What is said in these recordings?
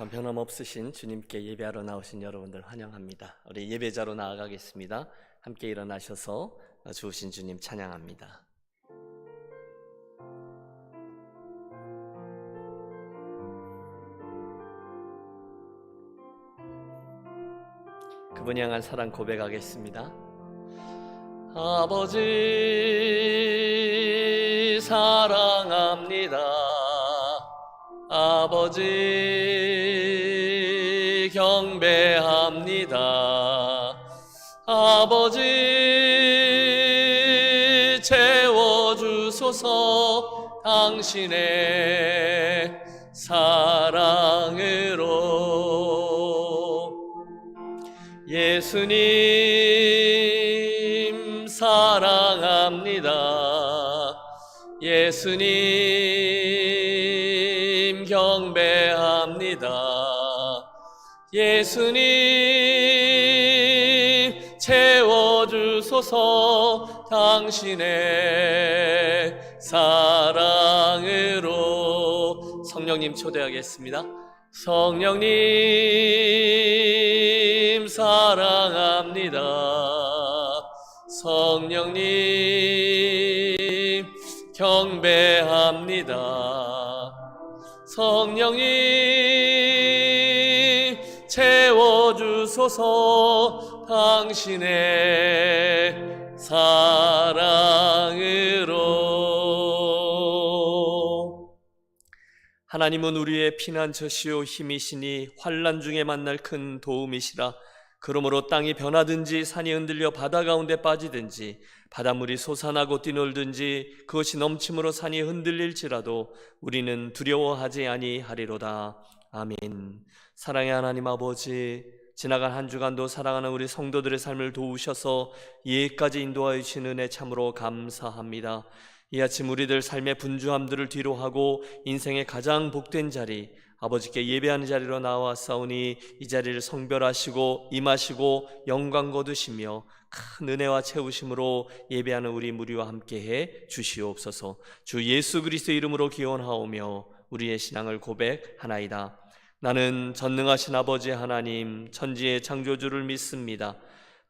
변함없으신 주님께 예배하러 나오신 여러분들 환영합니다. 우리 예배자로 나아가겠습니다. 함께 일어나셔서 주신 주님 찬양합니다. 그분 향한 사랑 고백하겠습니다. 아버지 사랑합니다. 아버지 경배합니다. 아버지 채워주소서 당신의 사랑으로. 예수님 사랑합니다. 예수님 경배합니다. 예수님 채워주소서 당신의 사랑으로. 성령님 초대하겠습니다. 성령님 사랑합니다. 성령님 경배합니다. 성령님 채워주소서 당신의 사랑으로. 하나님은 우리의 피난처시오 힘이시니 환난 중에 만날 큰 도움이시라. 그러므로 땅이 변하든지 산이 흔들려 바다 가운데 빠지든지 바닷물이 솟아나고 뛰놀든지 그것이 넘침으로 산이 흔들릴지라도 우리는 두려워하지 아니하리로다. 아멘. 사랑의 하나님 아버지, 지나간 한 주간도 사랑하는 우리 성도들의 삶을 도우셔서 이해까지 인도하여 주신 은혜 참으로 감사합니다. 이 아침 우리들 삶의 분주함들을 뒤로하고 인생의 가장 복된 자리, 아버지께 예배하는 자리로 나와싸우니 이 자리를 성별하시고 임하시고 영광 거두시며 큰 은혜와 채우심으로 예배하는 우리 무리와 함께해 주시옵소서. 주 예수 그리스도의 이름으로 기원하오며 우리의 신앙을 고백하나이다. 나는 전능하신 아버지 하나님 천지의 창조주를 믿습니다.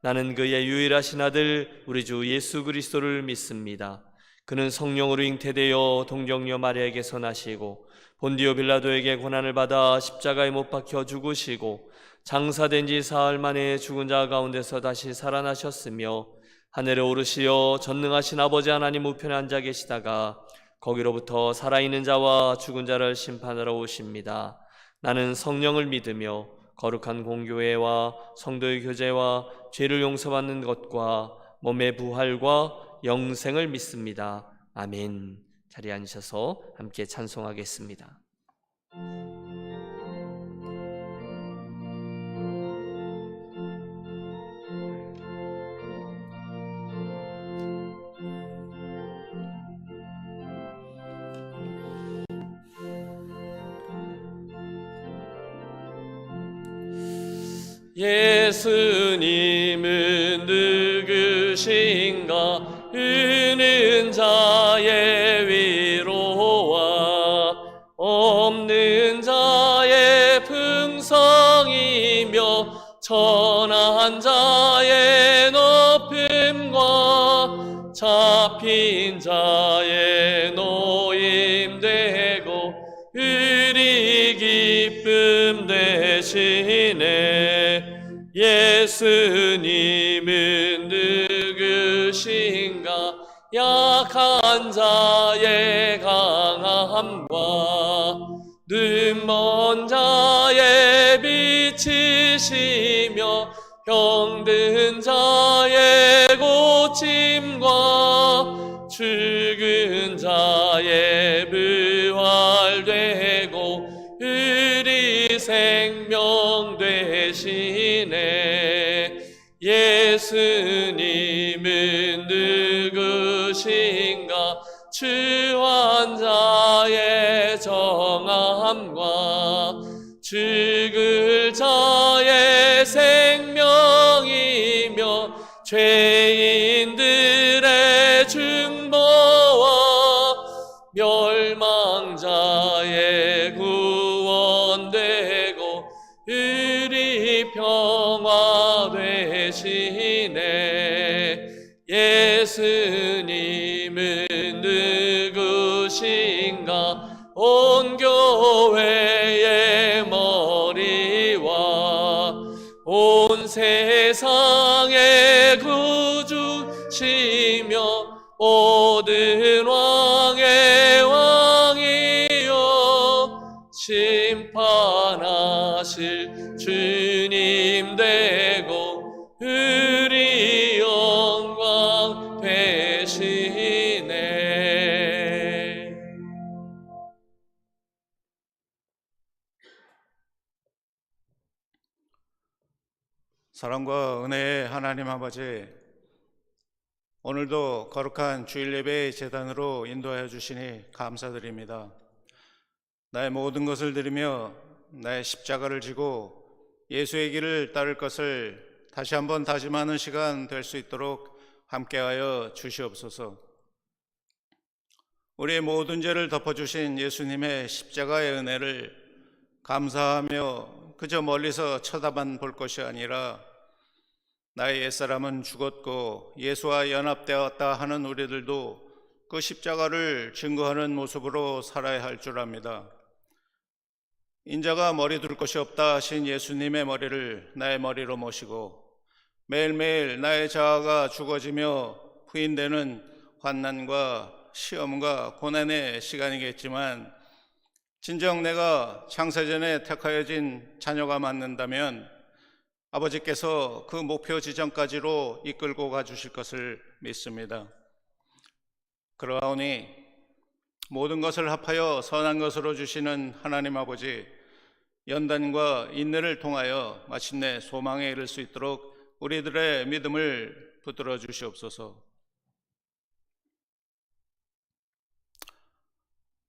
나는 그의 유일하신 아들 우리 주 예수 그리스도를 믿습니다. 그는 성령으로 잉태되어 동정녀 마리아에게서 나시고 본디오 빌라도에게 고난을 받아 십자가에 못 박혀 죽으시고 장사된 지 사흘 만에 죽은 자 가운데서 다시 살아나셨으며 하늘에 오르시어 전능하신 아버지 하나님 우편에 앉아 계시다가 거기로부터 살아있는 자와 죽은 자를 심판하러 오십니다. 나는 성령을 믿으며 거룩한 공교회와 성도의 교제와 죄를 용서받는 것과 몸의 부활과 영생을 믿습니다. 아멘. 자리에 앉으셔서 함께 찬송하겠습니다. 예수님은 누구신가? 의는 자의 위로와 없는 자의 풍성이며 천한 자의 높음과 잡힌 자의 노임되고 의리 기쁨 되시네. 예수님은 누구신가? 약한 자의 강함과 눈먼 자의 빛이시며 병든 자의 고침과 죽은 자의 부활되고 의리 생명 되시네. 예수님은 누구신가? 추한 자의 정함과 죽을 자의 생명이며 죄인들의 중보와 멸망자의 구원되고 예수님은 누구신가? 온 교회의 머리와 온 세상의 구주시며 모든 왕의 왕이여 심판하실 주님 되고 우리 영광 되시네. 사랑과 은혜의 하나님 아버지, 오늘도 거룩한 주일 예배의 제단으로 인도하여 주시니 감사드립니다. 나의 모든 것을 드리며 나의 십자가를 지고 예수의 길을 따를 것을 다시 한번 다짐하는 시간 될 수 있도록 함께하여 주시옵소서. 우리의 모든 죄를 덮어주신 예수님의 십자가의 은혜를 감사하며 그저 멀리서 쳐다만 볼 것이 아니라 나의 옛사람은 죽었고 예수와 연합되었다 하는 우리들도 그 십자가를 증거하는 모습으로 살아야 할 줄 압니다. 인자가 머리 둘 것이 없다 하신 예수님의 머리를 나의 머리로 모시고 매일매일 나의 자아가 죽어지며 부인되는 환난과 시험과 고난의 시간이겠지만, 진정 내가 창세전에 택하여진 자녀가 맞는다면 아버지께서 그 목표 지점까지로 이끌고 가주실 것을 믿습니다. 그러하오니 모든 것을 합하여 선한 것으로 주시는 하나님 아버지, 연단과 인내를 통하여 마침내 소망에 이를 수 있도록 우리들의 믿음을 붙들어 주시옵소서.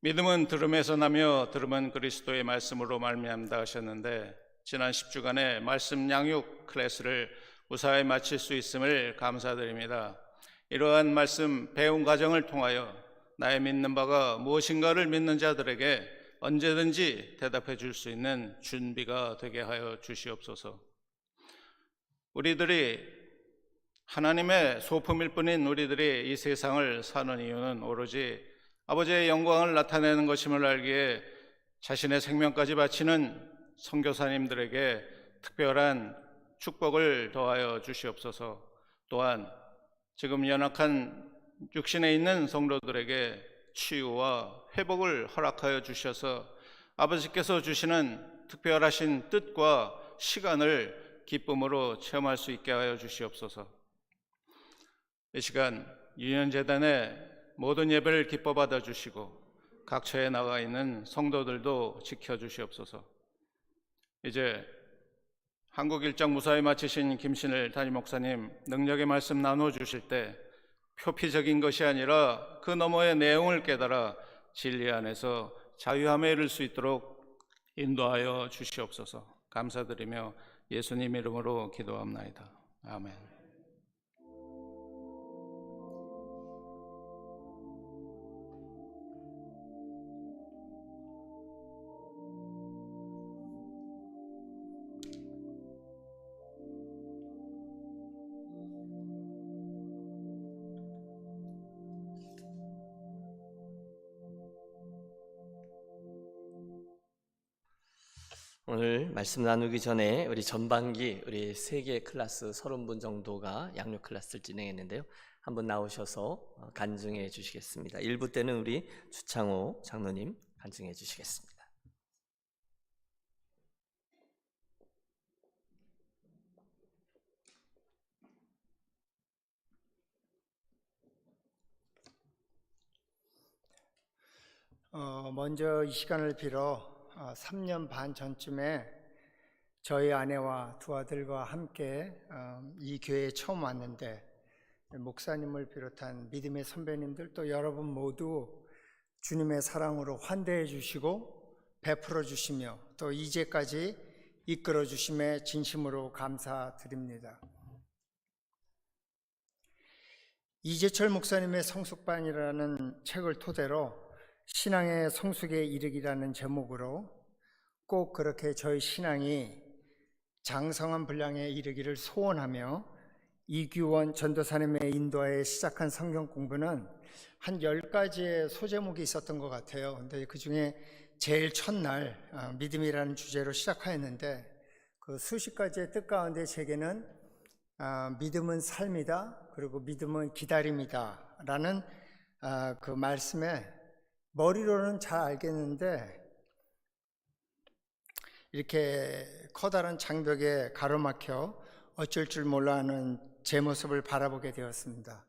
믿음은 들음에서 나며 들음은 그리스도의 말씀으로 말미암다 하셨는데, 지난 10주간의 말씀 양육 클래스를 무사히 마칠 수 있음을 감사드립니다. 이러한 말씀 배운 과정을 통하여 나의 믿는 바가 무엇인가를 믿는 자들에게 언제든지 대답해 줄 수 있는 준비가 되게 하여 주시옵소서. 우리들이 하나님의 소품일 뿐인 우리들이 이 세상을 사는 이유는 오로지 아버지의 영광을 나타내는 것임을 알기에 자신의 생명까지 바치는 선교사님들에게 특별한 축복을 더하여 주시옵소서. 또한 지금 연약한 육신에 있는 성도들에게 치유와 회복을 허락하여 주셔서 아버지께서 주시는 특별하신 뜻과 시간을 기쁨으로 체험할 수 있게 하여 주시옵소서. 이 시간 유년재단의 모든 예배를 기뻐 받아 주시고 각처에 나가 있는 성도들도 지켜주시옵소서. 이제 한국 일정 무사히 마치신 김신일 담임 목사님 능력의 말씀 나눠주실 때 표피적인 것이 아니라 그 너머의 내용을 깨달아 진리 안에서 자유함에 이를 수 있도록 인도하여 주시옵소서. 감사드리며 예수님 이름으로 기도합나이다. 아멘. 오늘 말씀 나누기 전에 우리 전반기 우리 3개 클래스 30분 정도가 양육 클래스를 진행했는데요. 한번 나오셔서 간증해 주시겠습니다. 1부 때는 우리 주창호 장로님 간증해 주시겠습니다. 먼저 이 시간을 빌어 3년 반 전쯤에 저희 아내와 두 아들과 함께 이 교회에 처음 왔는데, 목사님을 비롯한 믿음의 선배님들 또 여러분 모두 주님의 사랑으로 환대해 주시고 베풀어 주시며 또 이제까지 이끌어 주심에 진심으로 감사드립니다. 이재철 목사님의 성숙반이라는 책을 토대로 신앙의 성숙에 이르기라는 제목으로 꼭 그렇게 저희 신앙이 장성한 분량에 이르기를 소원하며 이규원 전도사님의 인도하에 시작한 성경 공부는 한 10가지의 소제목이 있었던 것 같아요. 근데 그 중에 제일 첫날 믿음이라는 주제로 시작하였는데 그 수십 가지의 뜻 가운데 제게는 믿음은 삶이다, 그리고 믿음은 기다림이다 라는 그 말씀에 머리로는 잘 알겠는데 이렇게 커다란 장벽에 가로막혀 어쩔 줄 몰라 하는 제 모습을 바라보게 되었습니다.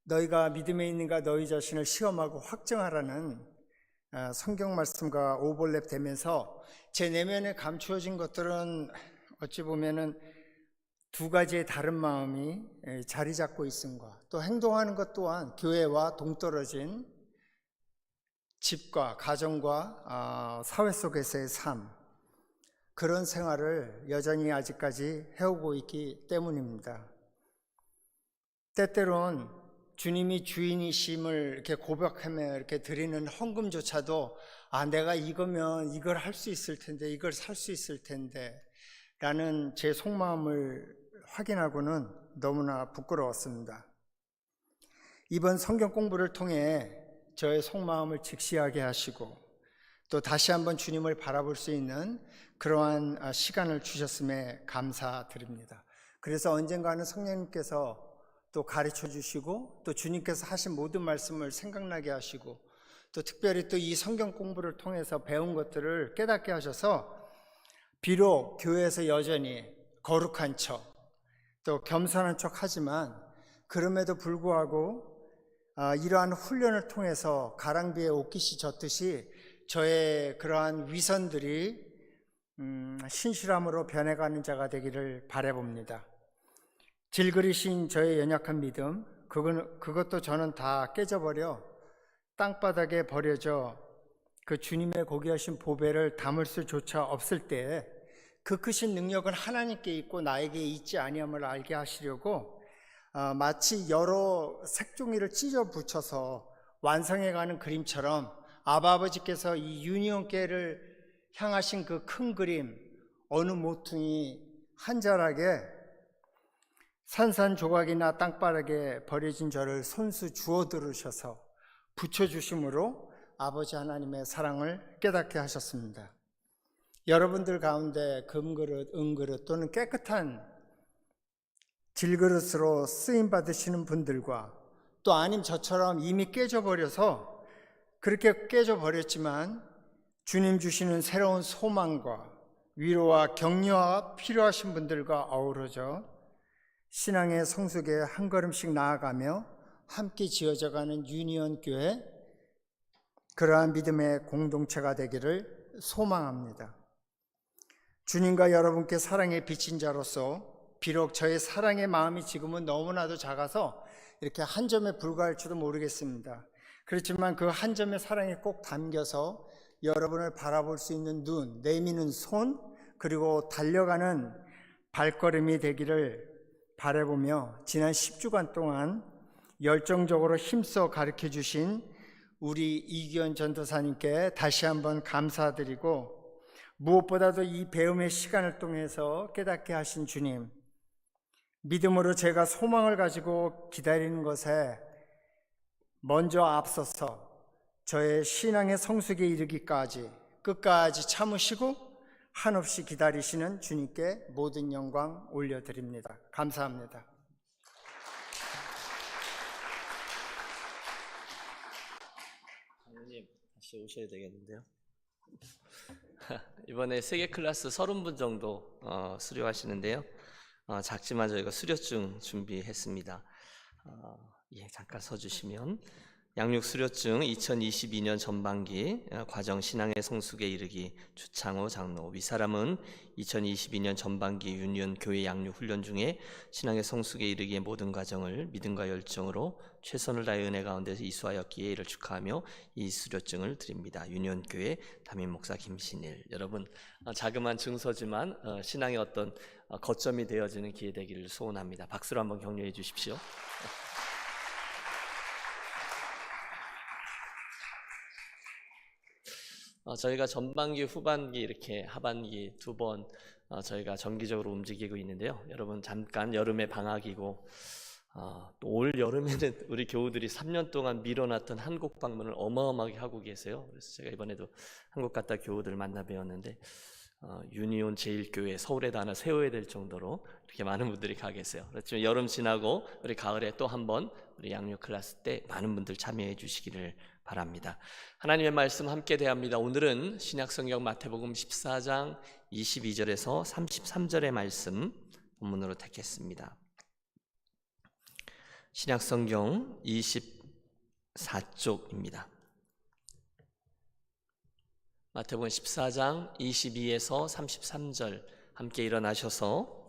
너희가 믿음에 있는가 너희 자신을 시험하고 확증하라는 성경 말씀과 오버랩 되면서 제 내면에 감추어진 것들은 어찌 보면은 두 가지의 다른 마음이 자리 잡고 있음과 또 행동하는 것 또한 교회와 동떨어진 집과 가정과 사회 속에서의 삶, 그런 생활을 여전히 아직까지 해오고 있기 때문입니다. 때때론 주님이 주인이심을 이렇게 고백하며 이렇게 드리는 헌금조차도 내가 이거면 이걸 할 수 있을 텐데, 이걸 살 수 있을 텐데 라는 제 속마음을 확인하고는 너무나 부끄러웠습니다. 이번 성경 공부를 통해 저의 속마음을 직시하게 하시고 또 다시 한번 주님을 바라볼 수 있는 그러한 시간을 주셨음에 감사드립니다. 그래서 언젠가는 성령님께서 또 가르쳐 주시고 또 주님께서 하신 모든 말씀을 생각나게 하시고 또 특별히 또 이 성경 공부를 통해서 배운 것들을 깨닫게 하셔서 비록 교회에서 여전히 거룩한 척 또 겸손한 척 하지만 그럼에도 불구하고 이러한 훈련을 통해서 가랑비에 옷깃이 젖듯이 저의 그러한 위선들이 신실함으로 변해가는 자가 되기를 바라봅니다. 질그리신 저의 연약한 믿음, 그것도 저는 다 깨져버려 땅바닥에 버려져 그 주님의 고귀하신 보배를 담을 수조차 없을 때에 그 크신 능력은 하나님께 있고 나에게 있지 아니함을 알게 하시려고 마치 여러 색종이를 찢어 붙여서 완성해가는 그림처럼 아버지께서 이 유니온교회를 향하신 그 큰 그림, 어느 모퉁이 한 자락에 산산조각이나 땅바닥에 버려진 저를 손수 주워 들으셔서 붙여주심으로 아버지 하나님의 사랑을 깨닫게 하셨습니다. 여러분들 가운데 금그릇, 은그릇 또는 깨끗한 질그릇으로 쓰임받으시는 분들과 또 아님 저처럼 이미 깨져버려서 그렇게 깨져버렸지만 주님 주시는 새로운 소망과 위로와 격려가 필요하신 분들과 어우러져 신앙의 성숙에 한 걸음씩 나아가며 함께 지어져가는 유니온 교회, 그러한 믿음의 공동체가 되기를 소망합니다. 주님과 여러분께 사랑에 비친 자로서 비록 저의 사랑의 마음이 지금은 너무나도 작아서 이렇게 한 점에 불과할지도 모르겠습니다. 그렇지만 그 한 점의 사랑이 꼭 담겨서 여러분을 바라볼 수 있는 눈, 내미는 손, 그리고 달려가는 발걸음이 되기를 바라보며 지난 10주간 동안 열정적으로 힘써 가르쳐 주신 우리 이규원 전도사님께 다시 한번 감사드리고, 무엇보다도 이 배움의 시간을 통해서 깨닫게 하신 주님, 믿음으로 제가 소망을 가지고 기다리는 것에 먼저 앞서서 저의 신앙의 성숙에 이르기까지 끝까지 참으시고 한없이 기다리시는 주님께 모든 영광 올려드립니다. 감사합니다. 장로님 다시 오셔야 되겠는데요. 이번에 세계 클래스 30분 정도 수료하시는데요. 작지만 저희가 수료증 준비했습니다. 잠깐 서주시면 양육 수료증 2022년 전반기 과정 신앙의 성숙에 이르기 주창호 장로, 윗사람은 2022년 전반기 유니온 교회 양육 훈련 중에 신앙의 성숙에 이르기의 모든 과정을 믿음과 열정으로 최선을 다해 은혜 가운데서 이수하였기에 이를 축하하며 이 수료증을 드립니다. 유니온 교회 담임 목사 김신일. 여러분, 자그마한 증서지만 신앙의 어떤 거점이 되어지는 기회 되기를 소원합니다. 박수로 한번 격려해 주십시오. 저희가 전반기, 후반기 이렇게 하반기 두 번 저희가 정기적으로 움직이고 있는데요. 여러분 잠깐 여름의 방학이고 또 올 여름에는 우리 교우들이 3년 동안 미뤄놨던 한국 방문을 어마어마하게 하고 계세요. 그래서 제가 이번에도 한국 갔다 교우들 만나 뵈었는데 유니온 제1교회 서울에도 하나 세워야 될 정도로 이렇게 많은 분들이 가 계세요. 그렇지만 여름 지나고 우리 가을에 또 한번 우리 양육 클래스 때 많은 분들 참여해 주시기를 바랍니다. 하나님의 말씀 함께 대합니다. 오늘은 신약성경 마태복음 14장 22절에서 33절의 말씀 본문으로 택했습니다. 신약성경 24쪽입니다. 마태복음 14장 22에서 33절 함께 일어나셔서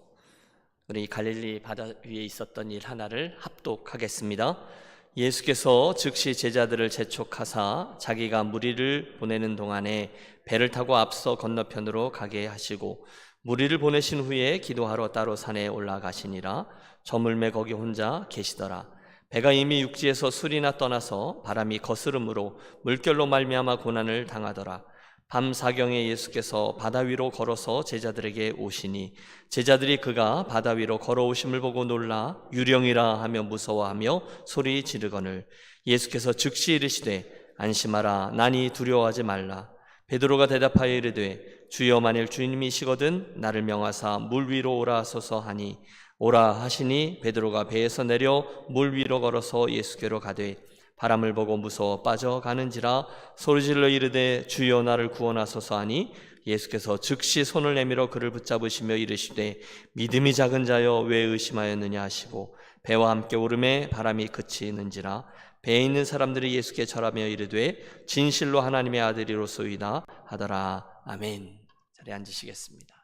우리 갈릴리 바다 위에 있었던 일 하나를 합독하겠습니다. 예수께서 즉시 제자들을 재촉하사 자기가 무리를 보내는 동안에 배를 타고 앞서 건너편으로 가게 하시고 무리를 보내신 후에 기도하러 따로 산에 올라가시니라. 저물매 거기 혼자 계시더라. 배가 이미 육지에서 술이나 떠나서 바람이 거스름으로 물결로 말미암아 고난을 당하더라. 밤 사경에 예수께서 바다 위로 걸어서 제자들에게 오시니 제자들이 그가 바다 위로 걸어오심을 보고 놀라 유령이라 하며 무서워하며 소리 지르거늘 예수께서 즉시 이르시되 안심하라 나니 두려워하지 말라. 베드로가 대답하여 이르되 주여 만일 주님이시거든 나를 명하사 물 위로 오라 하소서 하니 오라 하시니 베드로가 배에서 내려 물 위로 걸어서 예수께로 가되 바람을 보고 무서워 빠져가는지라 소리질러 이르되 주여 나를 구원하소서 하니 예수께서 즉시 손을 내밀어 그를 붙잡으시며 이르시되 믿음이 작은 자여 왜 의심하였느냐 하시고 배와 함께 오름에 바람이 그치는지라. 배에 있는 사람들이 예수께 절하며 이르되 진실로 하나님의 아들이로소이다 하더라. 아멘. 자리에 앉으시겠습니다.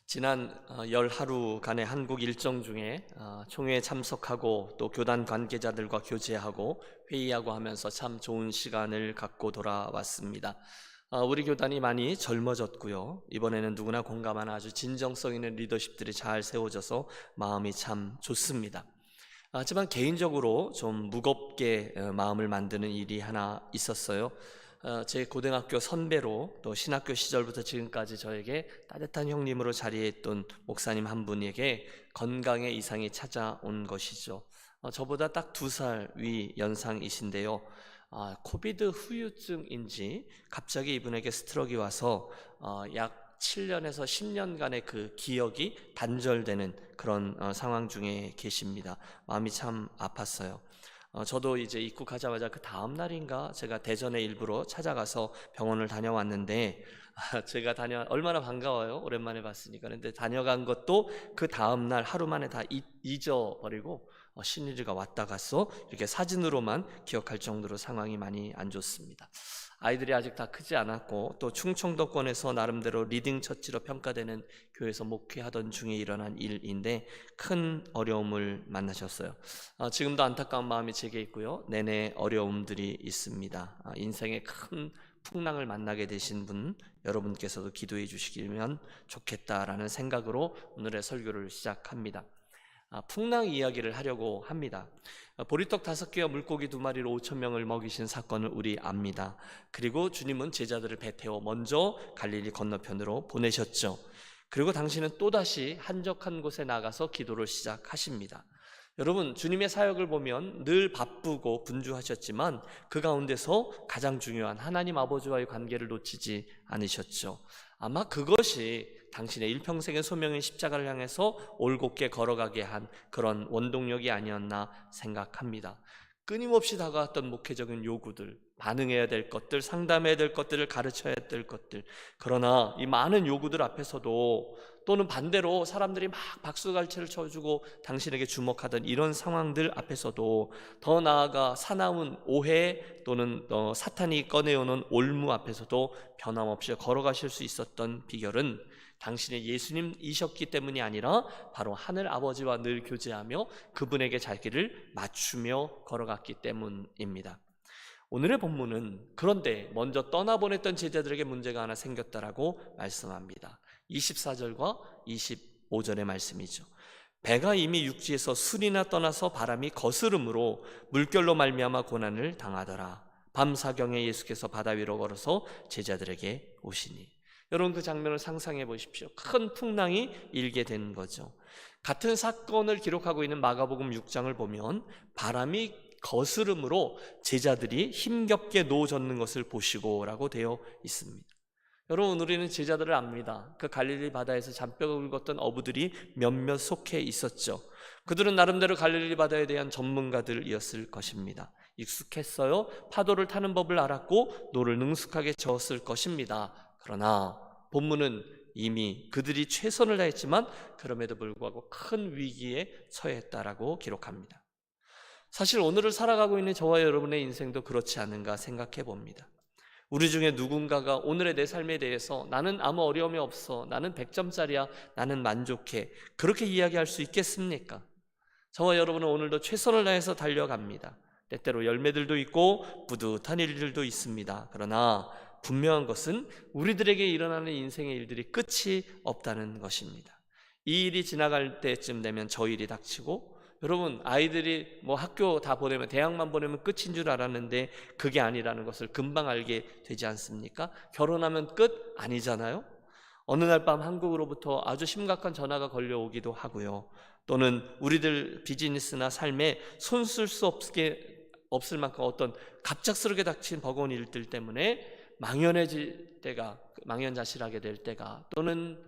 지난 10하루간의 한국 일정 중에 총회에 참석하고 또 교단 관계자들과 교제하고 회의하고 하면서 참 좋은 시간을 갖고 돌아왔습니다. 우리 교단이 많이 젊어졌고요. 이번에는 누구나 공감하는 아주 진정성 있는 리더십들이 잘 세워져서 마음이 참 좋습니다. 하지만 개인적으로 좀 무겁게 마음을 만드는 일이 하나 있었어요. 제 고등학교 선배로 또 신학교 시절부터 지금까지 저에게 따뜻한 형님으로 자리했던 목사님 한 분에게 건강의 이상이 찾아온 것이죠. 저보다 딱 2살 위 연상이신데요. 코비드 후유증인지 갑자기 이분에게 스트로크가 와서 약 7년에서 10년간의 그 기억이 단절되는 그런 상황 중에 계십니다. 마음이 참 아팠어요. 저도 이제 입국하자마자 그 다음 날인가 제가 대전에 일부러 찾아가서 병원을 다녀왔는데 제가 얼마나 반가워요. 오랜만에 봤으니까. 근데 다녀간 것도 그 다음 날 하루 만에 다 잊어버리고 신일이가 왔다 갔어 이렇게 사진으로만 기억할 정도로 상황이 많이 안 좋습니다. 아이들이 아직 다 크지 않았고 또 충청도권에서 나름대로 리딩 처치로 평가되는 교회에서 목회하던 중에 일어난 일인데 큰 어려움을 만나셨어요. 지금도 안타까운 마음이 제게 있고요. 내내 어려움들이 있습니다. 인생의 큰 풍랑을 만나게 되신 분 여러분께서도 기도해 주시면 좋겠다라는 생각으로 오늘의 설교를 시작합니다. 풍랑 이야기를 하려고 합니다. 보리떡 5개와 물고기 2마리로 5,000명을 먹이신 사건을 우리 압니다. 그리고 주님은 제자들을 배 태워 먼저 갈릴리 건너편으로 보내셨죠. 그리고 당신은 또다시 한적한 곳에 나가서 기도를 시작하십니다. 여러분, 주님의 사역을 보면 늘 바쁘고 분주하셨지만 그 가운데서 가장 중요한 하나님 아버지와의 관계를 놓치지 않으셨죠. 아마 그것이 당신의 일평생의 소명인 십자가를 향해서 올곧게 걸어가게 한 그런 원동력이 아니었나 생각합니다. 끊임없이 다가왔던 목회적인 요구들, 반응해야 될 것들, 상담해야 될 것들을 가르쳐야 될 것들, 그러나 이 많은 요구들 앞에서도 또는 반대로 사람들이 막 박수갈채를 쳐주고 당신에게 주목하던 이런 상황들 앞에서도 더 나아가 사나운 오해 또는 사탄이 꺼내오는 올무 앞에서도 변함없이 걸어가실 수 있었던 비결은 당신의 예수님이셨기 때문이 아니라 바로 하늘 아버지와 늘 교제하며 그분에게 자기를 맞추며 걸어갔기 때문입니다. 오늘의 본문은 그런데 먼저 떠나보냈던 제자들에게 문제가 하나 생겼다라고 말씀합니다. 24절과 25절의 말씀이죠. 배가 이미 육지에서 술이나 떠나서 바람이 거스름으로 물결로 말미암아 고난을 당하더라. 밤사경에 예수께서 바다 위로 걸어서 제자들에게 오시니. 여러분, 그 장면을 상상해 보십시오. 큰 풍랑이 일게 된 거죠. 같은 사건을 기록하고 있는 마가복음 6장을 보면 바람이 거스름으로 제자들이 힘겹게 노젓는 것을 보시고 라고 되어 있습니다. 여러분, 우리는 제자들을 압니다. 그 갈릴리 바다에서 잔뼈가 굵었던 어부들이 몇몇 속해 있었죠. 그들은 나름대로 갈릴리 바다에 대한 전문가들이었을 것입니다. 익숙했어요. 파도를 타는 법을 알았고 노를 능숙하게 저었을 것입니다. 그러나 본문은 이미 그들이 최선을 다했지만 그럼에도 불구하고 큰 위기에 처했다라고 기록합니다. 사실 오늘을 살아가고 있는 저와 여러분의 인생도 그렇지 않은가 생각해 봅니다. 우리 중에 누군가가 오늘의 내 삶에 대해서 나는 아무 어려움이 없어, 나는 100점짜리야, 나는 만족해, 그렇게 이야기할 수 있겠습니까? 저와 여러분은 오늘도 최선을 다해서 달려갑니다. 때때로 열매들도 있고 뿌듯한 일들도 있습니다. 그러나 분명한 것은 우리들에게 일어나는 인생의 일들이 끝이 없다는 것입니다. 이 일이 지나갈 때쯤 되면 저 일이 닥치고, 여러분, 아이들이 학교 다 보내면, 대학만 보내면 끝인 줄 알았는데 그게 아니라는 것을 금방 알게 되지 않습니까? 결혼하면 끝? 아니잖아요. 어느 날 밤 한국으로부터 아주 심각한 전화가 걸려오기도 하고요. 또는 우리들 비즈니스나 삶에 손 쓸 수 없을 만큼 어떤 갑작스럽게 닥친 버거운 일들 때문에 망연해질 때가, 망연자실하게 될 때가, 또는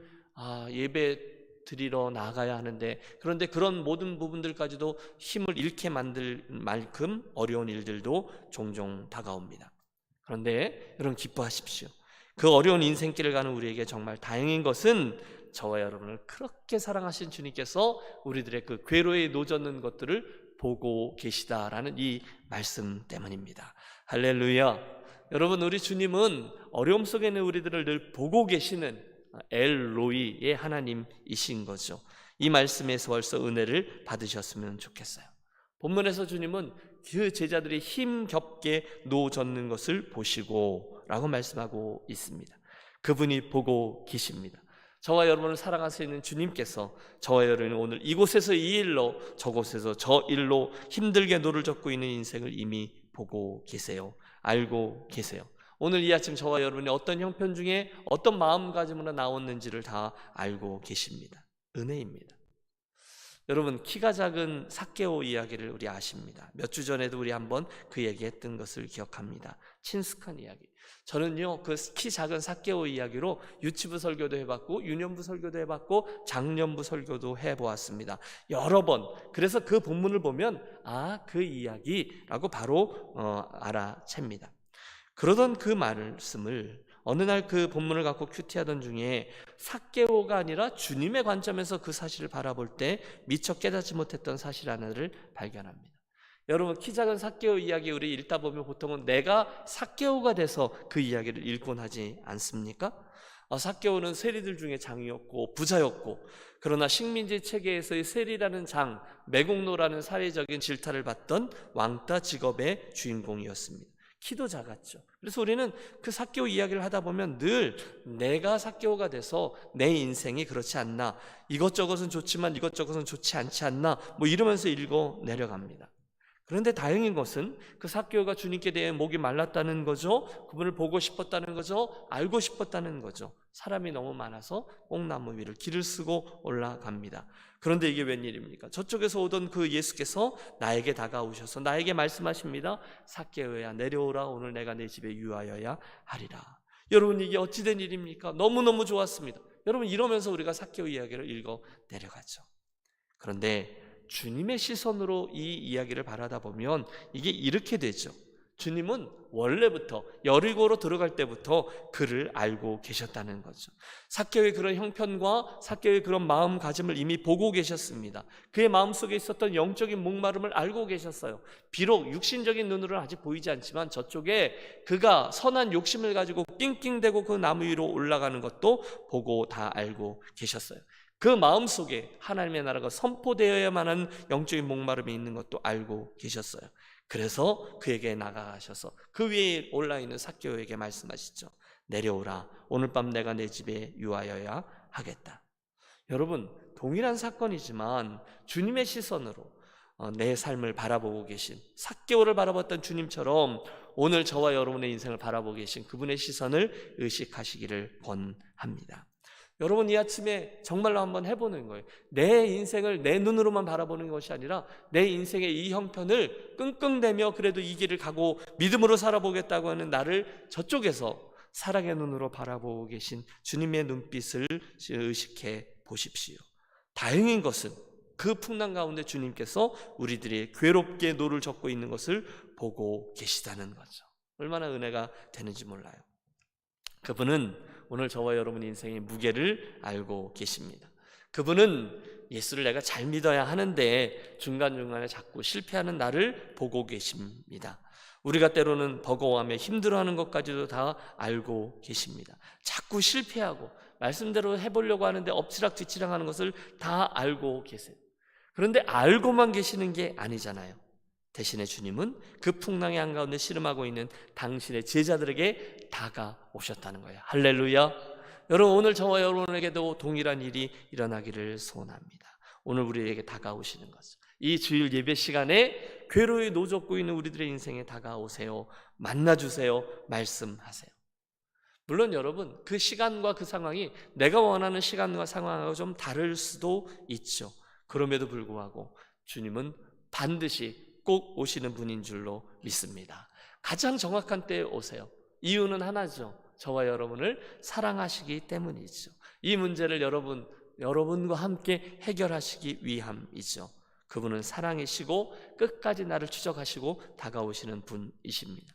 예배 드리러 나가야 하는데, 그런데 그런 모든 부분들까지도 힘을 잃게 만들 만큼 어려운 일들도 종종 다가옵니다. 그런데 여러분, 기뻐하십시오. 그 어려운 인생길을 가는 우리에게 정말 다행인 것은 저와 여러분을 그렇게 사랑하신 주님께서 우리들의 그 괴로에 노젓는 것들을 보고 계시다라는 이 말씀 때문입니다. 할렐루야. 여러분, 우리 주님은 어려움 속에 있는 우리들을 늘 보고 계시는 엘로이의 하나님이신 거죠. 이 말씀에서 벌써 은혜를 받으셨으면 좋겠어요. 본문에서 주님은 그 제자들이 힘겹게 노젓는 것을 보시고 라고 말씀하고 있습니다. 그분이 보고 계십니다. 저와 여러분을 사랑하시는 주님께서 저와 여러분이 오늘 이곳에서 이 일로, 저곳에서 저 일로 힘들게 노를 젓고 있는 인생을 이미 보고 계세요. 알고 계세요. 오늘 이 아침 저와 여러분이 어떤 형편 중에 어떤 마음가짐으로 나왔는지를 다 알고 계십니다. 은혜입니다. 여러분, 키가 작은 삭개오 이야기를 우리 아십니다. 몇 주 전에도 우리 한번 그 얘기했던 것을 기억합니다. 친숙한 이야기. 저는요, 그 키 작은 삭개오 이야기로 유치부 설교도 해봤고 유년부 설교도 해봤고 장년부 설교도 해보았습니다. 여러 번. 그래서 그 본문을 보면 그 이야기라고 바로 알아챕니다. 그러던 그 말씀을 어느 날 그 본문을 갖고 큐티하던 중에 삭개오가 아니라 주님의 관점에서 그 사실을 바라볼 때 미처 깨닫지 못했던 사실 하나를 발견합니다. 여러분, 키 작은 삭개오 이야기 우리 읽다 보면 보통은 내가 삭개오가 돼서 그 이야기를 읽곤 하지 않습니까? 삭개오는 세리들 중에 장이었고 부자였고, 그러나 식민지 체계에서의 세리라는 장, 매국노라는 사회적인 질타를 받던 왕따 직업의 주인공이었습니다. 키도 작았죠. 그래서 우리는 그 삭개오 이야기를 하다 보면 늘 내가 삭개오가 돼서 내 인생이 그렇지 않나, 이것저것은 좋지만 이것저것은 좋지 않지 않나, 이러면서 읽어 내려갑니다. 그런데 다행인 것은 그 삭개오가 주님께 대해 목이 말랐다는 거죠. 그분을 보고 싶었다는 거죠. 알고 싶었다는 거죠. 사람이 너무 많아서 뽕나무 위를 길을 쓰고 올라갑니다. 그런데 이게 웬일입니까? 저쪽에서 오던 그 예수께서 나에게 다가오셔서 나에게 말씀하십니다. 삭개오야, 내려오라. 오늘 내가 내 집에 유하여야 하리라. 여러분, 이게 어찌된 일입니까? 너무너무 좋았습니다. 여러분, 이러면서 우리가 삭개오 이야기를 읽어 내려가죠. 그런데 주님의 시선으로 이 이야기를 바라다 보면 이게 이렇게 되죠. 주님은 원래부터 여리고로 들어갈 때부터 그를 알고 계셨다는 거죠. 삭개오의 그런 형편과 삭개오의 그런 마음가짐을 이미 보고 계셨습니다. 그의 마음속에 있었던 영적인 목마름을 알고 계셨어요. 비록 육신적인 눈으로는 아직 보이지 않지만 저쪽에 그가 선한 욕심을 가지고 낑낑대고 그 나무 위로 올라가는 것도 보고 다 알고 계셨어요. 그 마음속에 하나님의 나라가 선포되어야만 하는 영적인 목마름이 있는 것도 알고 계셨어요. 그래서 그에게 나가셔서 그 위에 올라있는 삭개오에게 말씀하시죠. 내려오라. 오늘 밤 내가 내 집에 유하여야 하겠다. 여러분, 동일한 사건이지만 주님의 시선으로 내 삶을 바라보고 계신, 삭개오를 바라봤던 주님처럼 오늘 저와 여러분의 인생을 바라보고 계신 그분의 시선을 의식하시기를 권합니다. 여러분, 이 아침에 정말로 한번 해보는 거예요. 내 인생을 내 눈으로만 바라보는 것이 아니라 내 인생의 이 형편을 끙끙대며 그래도 이 길을 가고 믿음으로 살아보겠다고 하는 나를 저쪽에서 사랑의 눈으로 바라보고 계신 주님의 눈빛을 의식해 보십시오. 다행인 것은 그 풍랑 가운데 주님께서 우리들이 괴롭게 노를 젓고 있는 것을 보고 계시다는 거죠. 얼마나 은혜가 되는지 몰라요. 그분은 오늘 저와 여러분 인생의 무게를 알고 계십니다. 그분은 예수를 내가 잘 믿어야 하는데 중간중간에 자꾸 실패하는 나를 보고 계십니다. 우리가 때로는 버거워하며 힘들어하는 것까지도 다 알고 계십니다. 자꾸 실패하고 말씀대로 해보려고 하는데 엎치락뒤치락 하는 것을 다 알고 계세요. 그런데 알고만 계시는 게 아니잖아요. 대신에 주님은 그 풍랑의 한가운데 씨름하고 있는 당신의 제자들에게 다가오셨다는 거예요. 할렐루야. 여러분, 오늘 저와 여러분에게도 동일한 일이 일어나기를 소원합니다. 오늘 우리에게 다가오시는 거죠. 이 주일 예배 시간에 괴로이 노젓고 있는 우리들의 인생에 다가오세요. 만나주세요. 말씀하세요. 물론 여러분, 그 시간과 그 상황이 내가 원하는 시간과 상황하고 좀 다를 수도 있죠. 그럼에도 불구하고 주님은 반드시 꼭 오시는 분인 줄로 믿습니다. 가장 정확한 때에 오세요. 이유는 하나죠. 저와 여러분을 사랑하시기 때문이죠. 이 문제를 여러분과 함께 해결하시기 위함이죠. 그분은 사랑이시고 끝까지 나를 추적하시고 다가오시는 분이십니다.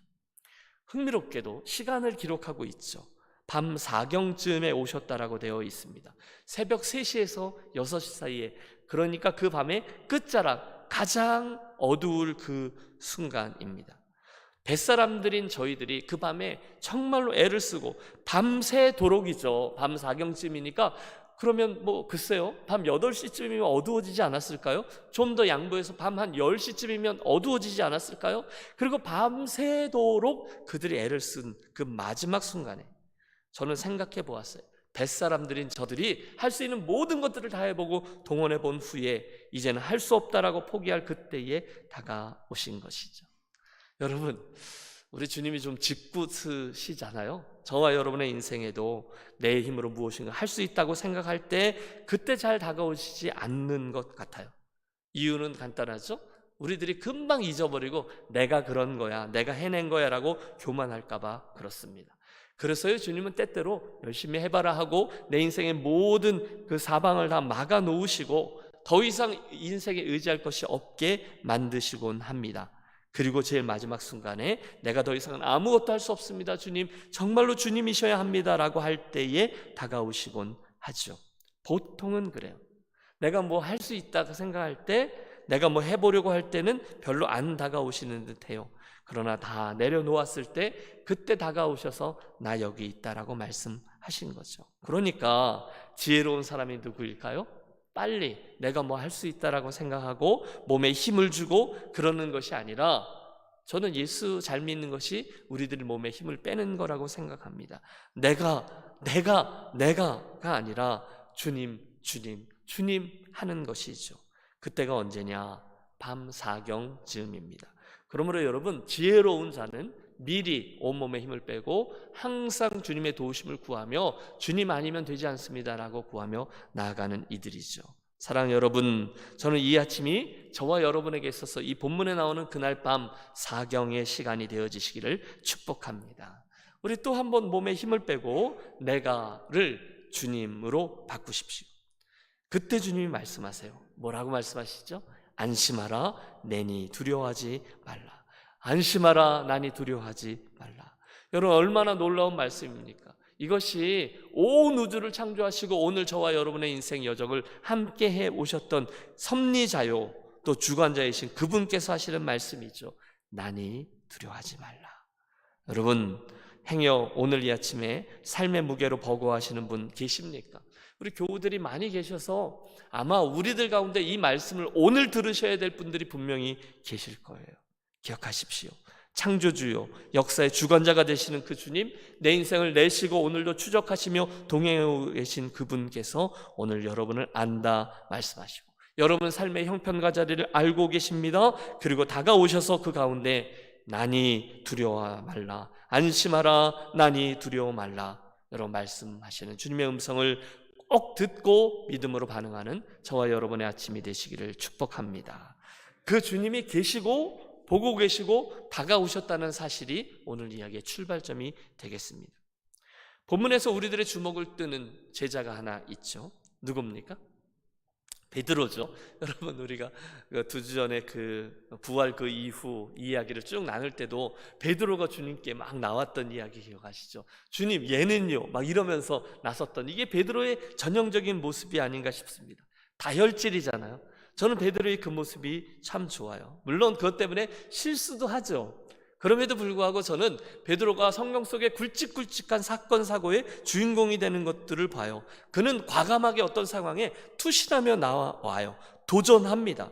흥미롭게도 시간을 기록하고 있죠. 밤 4경쯤에 오셨다라고 되어 있습니다. 새벽 3시에서 6시 사이에, 그러니까 그 밤의 끝자락, 가장 어두울 그 순간입니다. 뱃사람들인 저희들이 그 밤에 정말로 애를 쓰고 밤새도록이죠. 밤 4경쯤이니까 그러면 글쎄요, 밤 8시쯤이면 어두워지지 않았을까요? 좀 더 양보해서 밤 한 10시쯤이면 어두워지지 않았을까요? 그리고 밤새도록 그들이 애를 쓴 그 마지막 순간에 저는 생각해 보았어요. 뱃사람들인 저들이 할 수 있는 모든 것들을 다 해보고 동원해 본 후에 이제는 할 수 없다라고 포기할 그때에 다가오신 것이죠. 여러분, 우리 주님이 좀 짓궂으시잖아요. 저와 여러분의 인생에도 내 힘으로 무엇인가 할 수 있다고 생각할 때 그때 잘 다가오시지 않는 것 같아요. 이유는 간단하죠. 우리들이 금방 잊어버리고 내가 그런 거야, 내가 해낸 거야 라고 교만할까 봐 그렇습니다. 그래서요, 주님은 때때로 열심히 해봐라 하고 내 인생의 모든 그 사방을 다 막아 놓으시고 더 이상 인생에 의지할 것이 없게 만드시곤 합니다. 그리고 제일 마지막 순간에 내가 더 이상은 아무것도 할 수 없습니다, 주님, 정말로 주님이셔야 합니다 라고 할 때에 다가오시곤 하죠. 보통은 그래요. 내가 뭐 할 수 있다고 생각할 때, 내가 뭐 해보려고 할 때는 별로 안 다가오시는 듯해요. 그러나 다 내려놓았을 때 그때 다가오셔서 나 여기 있다라고 말씀하신 거죠. 그러니까 지혜로운 사람이 누구일까요? 빨리 내가 뭐 할 수 있다라고 생각하고 몸에 힘을 주고 그러는 것이 아니라, 저는 예수 잘 믿는 것이 우리들의 몸에 힘을 빼는 거라고 생각합니다. 내가가 아니라 주님 하는 것이죠. 그때가 언제냐? 밤 4경쯤입니다. 그러므로 여러분, 지혜로운 자는 미리 온몸에 힘을 빼고 항상 주님의 도우심을 구하며 주님 아니면 되지 않습니다라고 구하며 나아가는 이들이죠. 사랑하는 여러분, 저는 이 아침이 저와 여러분에게 있어서 이 본문에 나오는 그날 밤 4경의 시간이 되어지시기를 축복합니다. 우리 또 한 번 몸에 힘을 빼고 내가를 주님으로 바꾸십시오. 그때 주님이 말씀하세요. 뭐라고 말씀하시죠? 안심하라, 내니 두려워하지 말라. 안심하라, 나니 두려워하지 말라. 여러분, 얼마나 놀라운 말씀입니까? 이것이 온 우주를 창조하시고 오늘 저와 여러분의 인생 여정을 함께 해 오셨던 섭리자요 또 주관자이신 그분께서 하시는 말씀이죠. 나니 두려워하지 말라. 여러분, 행여 오늘 이 아침에 삶의 무게로 버거워하시는 분 계십니까? 우리 교우들이 많이 계셔서 아마 우리들 가운데 이 말씀을 오늘 들으셔야 될 분들이 분명히 계실 거예요. 기억하십시오. 창조주요 역사의 주관자가 되시는 그 주님, 내 인생을 내시고 오늘도 추적하시며 동행하고 계신 그분께서 오늘 여러분을 안다 말씀하시고 여러분 삶의 형편과 자리를 알고 계십니다. 그리고 다가오셔서 그 가운데 나니 두려워 말라, 안심하라, 나니 두려워 말라, 여러분 말씀하시는 주님의 음성을 꼭 듣고 믿음으로 반응하는 저와 여러분의 아침이 되시기를 축복합니다. 그 주님이 계시고 보고 계시고 다가오셨다는 사실이 오늘 이야기의 출발점이 되겠습니다. 본문에서 우리들의 주목을 뜨는 제자가 하나 있죠. 누굽니까? 베드로죠. 여러분, 우리가 2주 전에 그 부활 그 이후 이야기를 쭉 나눌 때도 베드로가 주님께 막 나왔던 이야기 기억하시죠? 주님, 얘는요? 막 이러면서 나섰던, 이게 베드로의 전형적인 모습이 아닌가 싶습니다. 다혈질이잖아요. 저는 베드로의 그 모습이 참 좋아요. 물론 그것 때문에 실수도 하죠. 그럼에도 불구하고 저는 베드로가 성경 속에 굵직굵직한 사건 사고의 주인공이 되는 것들을 봐요. 그는 과감하게 어떤 상황에 투신하며 나와요. 도전합니다.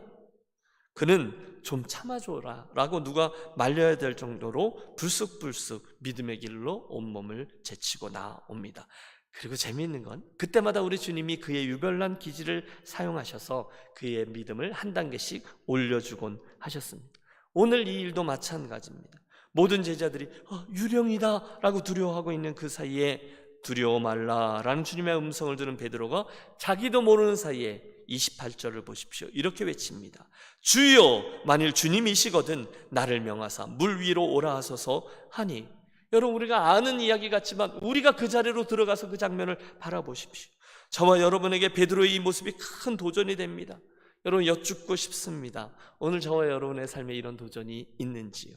그는 좀 참아줘라 라고 누가 말려야 될 정도로 불쑥불쑥 믿음의 길로 온몸을 제치고 나옵니다. 그리고 재미있는 건 그때마다 우리 주님이 그의 유별난 기질을 사용하셔서 그의 믿음을 한 단계씩 올려주곤 하셨습니다. 오늘 이 일도 마찬가지입니다. 모든 제자들이 유령이다 라고 두려워하고 있는 그 사이에 두려워 말라 라는 주님의 음성을 들은 베드로가 자기도 모르는 사이에 28절을 보십시오. 이렇게 외칩니다. 주여, 만일 주님이시거든 나를 명하사 물 위로 오라 하소서 하니. 여러분, 우리가 아는 이야기 같지만 우리가 그 자리로 들어가서 그 장면을 바라보십시오. 저와 여러분에게 베드로의 이 모습이 큰 도전이 됩니다. 여러분, 여쭙고 싶습니다. 오늘 저와 여러분의 삶에 이런 도전이 있는지요?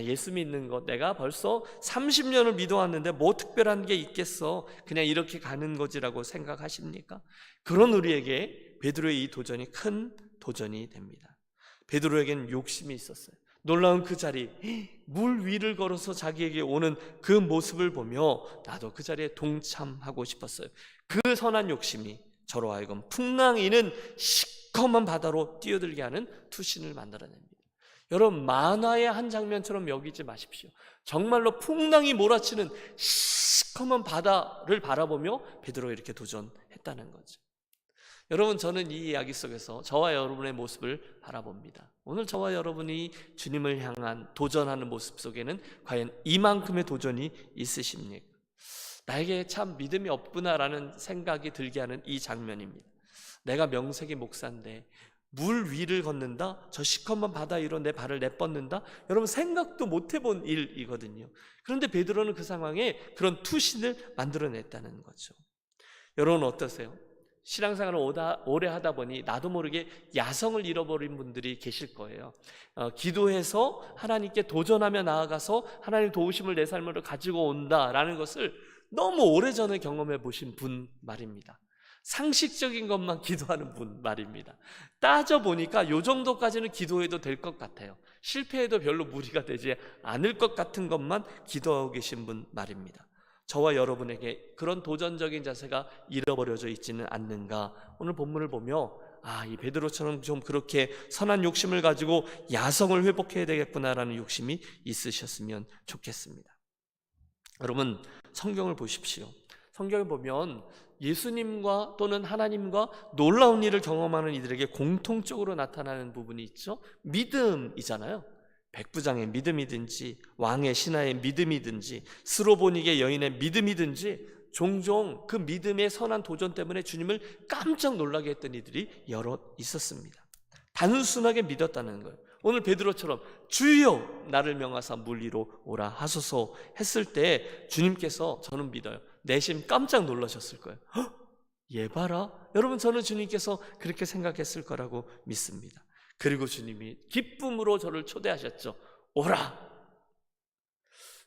예수 믿는 것, 내가 벌써 30년을 믿어왔는데 뭐 특별한 게 있겠어, 그냥 이렇게 가는 거지라고 생각하십니까? 그런 우리에게 베드로의 이 도전이 큰 도전이 됩니다. 베드로에게는 욕심이 있었어요. 놀라운 그 자리, 물 위를 걸어서 자기에게 오는 그 모습을 보며 나도 그 자리에 동참하고 싶었어요. 그 선한 욕심이 저로 하여금 풍랑이는 시커먼 바다로 뛰어들게 하는 투신을 만들어냅니다. 여러분, 만화의 한 장면처럼 여기지 마십시오. 정말로 풍랑이 몰아치는 시커먼 바다를 바라보며 베드로가 이렇게 도전했다는 거죠. 여러분, 저는 이 이야기 속에서 저와 여러분의 모습을 바라봅니다. 오늘 저와 여러분이 주님을 향한 도전하는 모습 속에는 과연 이만큼의 도전이 있으십니까? 나에게 참 믿음이 없구나라는 생각이 들게 하는 이 장면입니다. 내가 명색이 목사인데 물 위를 걷는다? 저 시커먼 바다 위로 내 발을 내뻗는다? 여러분, 생각도 못 해본 일이거든요. 그런데 베드로는 그 상황에 그런 투신을 만들어냈다는 거죠. 여러분 어떠세요? 신앙생활을 오래 하다 보니 나도 모르게 야성을 잃어버린 분들이 계실 거예요. 기도해서 하나님께 도전하며 나아가서 하나님 도우심을 내 삶으로 가지고 온다라는 것을 너무 오래전에 경험해 보신 분 말입니다. 상식적인 것만 기도하는 분 말입니다. 따져보니까 요 정도까지는 기도해도 될 것 같아요. 실패해도 별로 무리가 되지 않을 것 같은 것만 기도하고 계신 분 말입니다. 저와 여러분에게 그런 도전적인 자세가 잃어버려져 있지는 않는가? 오늘 본문을 보며 이 베드로처럼 좀 그렇게 선한 욕심을 가지고 야성을 회복해야 되겠구나라는 욕심이 있으셨으면 좋겠습니다. 여러분, 성경을 보십시오. 성경을 보면 예수님과 또는 하나님과 놀라운 일을 경험하는 이들에게 공통적으로 나타나는 부분이 있죠. 믿음이잖아요. 백부장의 믿음이든지 왕의 신하의 믿음이든지 스로보닉의 여인의 믿음이든지 종종 그 믿음의 선한 도전 때문에 주님을 깜짝 놀라게 했던 이들이 여럿 있었습니다. 단순하게 믿었다는 거예요. 오늘 베드로처럼 주여 나를 명하사 물 위로 오라 하소서 했을 때 주님께서 저는 믿어요. 내심 깜짝 놀라셨을 거예요. 얘 봐라. 여러분, 저는 주님께서 그렇게 생각했을 거라고 믿습니다. 그리고 주님이 기쁨으로 저를 초대하셨죠. 오라.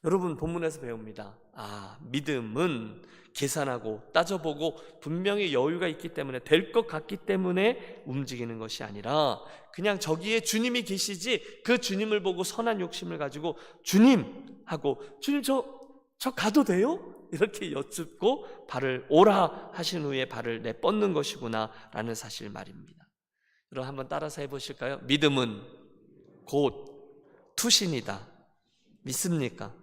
여러분, 본문에서 배웁니다. 믿음은 계산하고 따져보고 분명히 여유가 있기 때문에 될 것 같기 때문에 움직이는 것이 아니라 그냥 저기에 주님이 계시지 그 주님을 보고 선한 욕심을 가지고 주님 하고 주님 저 가도 돼요? 이렇게 여쭙고 발을 오라 하신 후에 발을 내뻗는 것이구나 라는 사실 말입니다. 여러분, 한번 따라서 해보실까요? 믿음은 곧 투신이다. 믿습니까?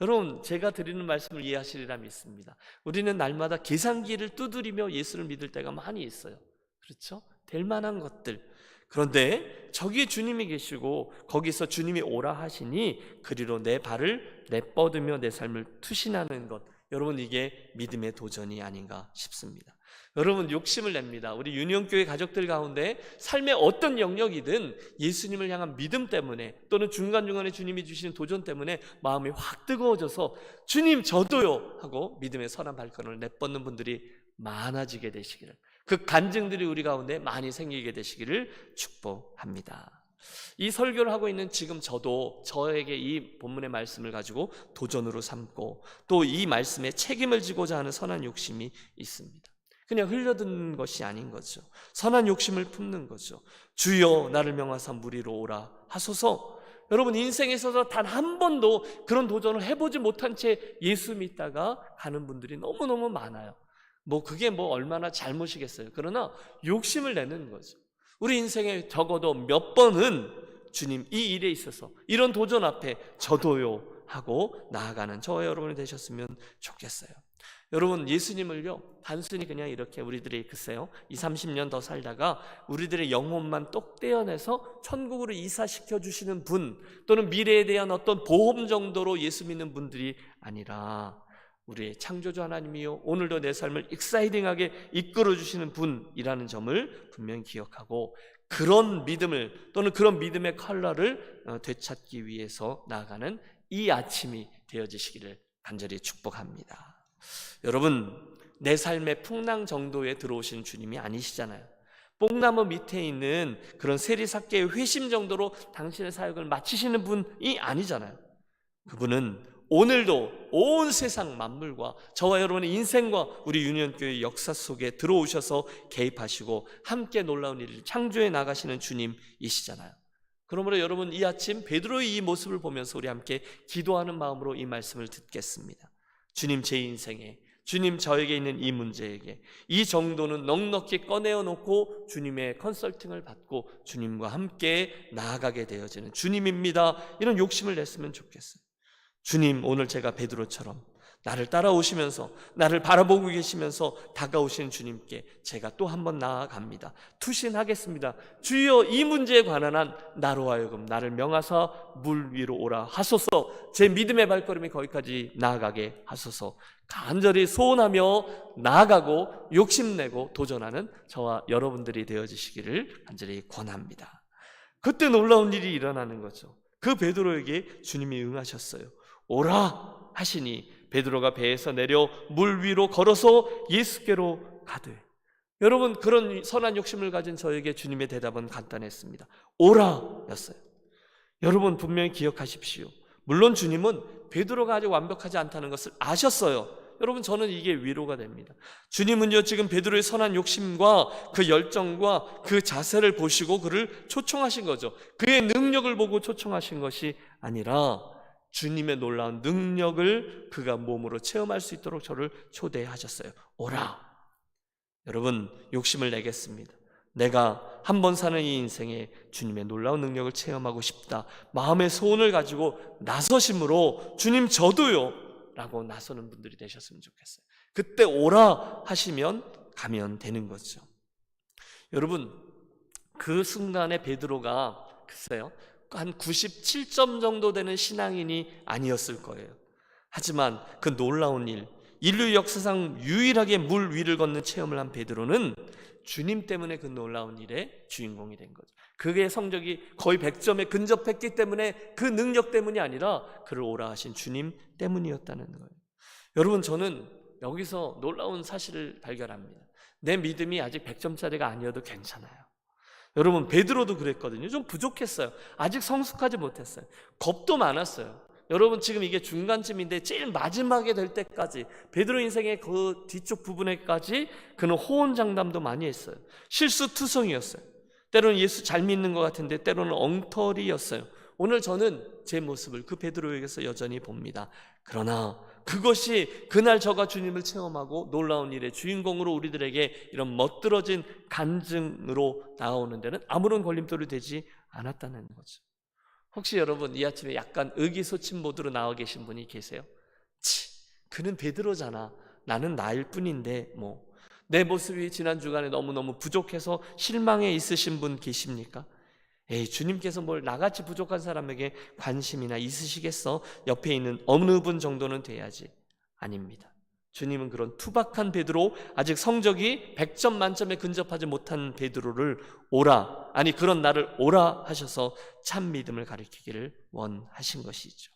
여러분, 제가 드리는 말씀을 이해하시리라 믿습니다. 우리는 날마다 계산기를 두드리며 예수를 믿을 때가 많이 있어요. 그렇죠? 될 만한 것들. 그런데 저기에 주님이 계시고 거기서 주님이 오라 하시니 그리로 내 발을 내뻗으며 내 삶을 투신하는 것, 여러분, 이게 믿음의 도전이 아닌가 싶습니다. 여러분, 욕심을 냅니다. 우리 유년교회 가족들 가운데 삶의 어떤 영역이든 예수님을 향한 믿음 때문에 또는 중간중간에 주님이 주시는 도전 때문에 마음이 확 뜨거워져서 주님 저도요 하고 믿음의 선한 발걸음을 내뻗는 분들이 많아지게 되시기를, 그 간증들이 우리 가운데 많이 생기게 되시기를 축복합니다. 이 설교를 하고 있는 지금 저도 저에게 이 본문의 말씀을 가지고 도전으로 삼고 또 이 말씀에 책임을 지고자 하는 선한 욕심이 있습니다. 그냥 흘려듣는 것이 아닌 거죠. 선한 욕심을 품는 거죠. 주여 나를 명하사 무리로 오라 하소서. 여러분, 인생에 있어서 단 한 번도 그런 도전을 해보지 못한 채 예수 믿다가 가는 분들이 너무너무 많아요. 그게 얼마나 잘못이겠어요. 그러나 욕심을 내는 거죠. 우리 인생에 적어도 몇 번은 주님, 이 일에 있어서 이런 도전 앞에 저도요 하고 나아가는 저와 여러분이 되셨으면 좋겠어요. 여러분, 예수님을요 단순히 그냥 이렇게 우리들이 글쎄요 20-30년 더 살다가 우리들의 영혼만 똑 떼어내서 천국으로 이사시켜 주시는 분, 또는 미래에 대한 어떤 보험 정도로 예수 믿는 분들이 아니라 우리의 창조주 하나님이요 오늘도 내 삶을 익사이딩하게 이끌어 주시는 분이라는 점을 분명히 기억하고, 그런 믿음을 또는 그런 믿음의 컬러를 되찾기 위해서 나아가는 이 아침이 되어지시기를 간절히 축복합니다. 여러분, 내 삶의 풍랑 정도에 들어오시는 주님이 아니시잖아요. 뽕나무 밑에 있는 그런 세리삭개의 회심 정도로 당신의 사역을 마치시는 분이 아니잖아요. 그분은 오늘도 온 세상 만물과 저와 여러분의 인생과 우리 유년교회 역사 속에 들어오셔서 개입하시고 함께 놀라운 일을 창조해 나가시는 주님이시잖아요. 그러므로 여러분, 이 아침 베드로의 이 모습을 보면서 우리 함께 기도하는 마음으로 이 말씀을 듣겠습니다. 주님, 제 인생에, 주님 저에게 있는 이 문제에게 이 정도는 넉넉히 꺼내어 놓고 주님의 컨설팅을 받고 주님과 함께 나아가게 되어지는 주님입니다. 이런 욕심을 냈으면 좋겠어요. 주님, 오늘 제가 베드로처럼 나를 따라오시면서 나를 바라보고 계시면서 다가오시는 주님께 제가 또 한 번 나아갑니다. 투신하겠습니다. 주여, 이 문제에 관한 한 나로 하여금 나를 명하사 물 위로 오라 하소서. 제 믿음의 발걸음이 거기까지 나아가게 하소서. 간절히 소원하며 나아가고 욕심내고 도전하는 저와 여러분들이 되어지시기를 간절히 권합니다. 그때 놀라운 일이 일어나는 거죠. 그 베드로에게 주님이 응하셨어요. 오라 하시니 베드로가 배에서 내려 물 위로 걸어서 예수께로 가되. 여러분, 그런 선한 욕심을 가진 저에게 주님의 대답은 간단했습니다. 오라 였어요. 여러분, 분명히 기억하십시오. 물론 주님은 베드로가 아직 완벽하지 않다는 것을 아셨어요. 여러분, 저는 이게 위로가 됩니다. 주님은요 지금 베드로의 선한 욕심과 그 열정과 그 자세를 보시고 그를 초청하신 거죠. 그의 능력을 보고 초청하신 것이 아니라 주님의 놀라운 능력을 그가 몸으로 체험할 수 있도록 저를 초대하셨어요. 오라. 여러분, 욕심을 내겠습니다. 내가 한 번 사는 이 인생에 주님의 놀라운 능력을 체험하고 싶다. 마음의 소원을 가지고 나서심으로 주님 저도요 라고 나서는 분들이 되셨으면 좋겠어요. 그때 오라 하시면 가면 되는 거죠. 여러분, 그 순간에 베드로가 글쎄요 한 97점 정도 되는 신앙인이 아니었을 거예요. 하지만 그 놀라운 일, 인류 역사상 유일하게 물 위를 걷는 체험을 한 베드로는 주님 때문에 그 놀라운 일의 주인공이 된 거죠. 그의 성적이 거의 100점에 근접했기 때문에 그 능력 때문이 아니라 그를 오라 하신 주님 때문이었다는 거예요. 여러분, 저는 여기서 놀라운 사실을 발견합니다. 내 믿음이 아직 100점짜리가 아니어도 괜찮아요. 여러분, 베드로도 그랬거든요. 좀 부족했어요. 아직 성숙하지 못했어요. 겁도 많았어요. 여러분, 지금 이게 중간쯤인데 제일 마지막에 될 때까지, 베드로 인생의 그 뒤쪽 부분에까지 그는 호언장담도 많이 했어요. 실수투성이었어요. 때로는 예수 잘 믿는 것 같은데 때로는 엉터리였어요. 오늘 저는 제 모습을 그 베드로에게서 여전히 봅니다. 그러나 그것이 그날 저가 주님을 체험하고 놀라운 일의 주인공으로 우리들에게 이런 멋들어진 간증으로 나오는 데는 아무런 걸림돌이 되지 않았다는 거죠. 혹시 여러분 이 아침에 약간 의기소침 모드로 나와 계신 분이 계세요? 그는 베드로잖아. 나는 나일 뿐인데 내 모습이 지난 주간에 너무너무 부족해서 실망해 있으신 분 계십니까? 주님께서 뭘 나같이 부족한 사람에게 관심이나 있으시겠어? 옆에 있는 어느 분 정도는 돼야지. 아닙니다. 주님은 그런 투박한 베드로, 아직 성적이 100점 만점에 근접하지 못한 베드로를 오라, 아니 그런 나를 오라 하셔서 참 믿음을 가르치기를 원하신 것이죠.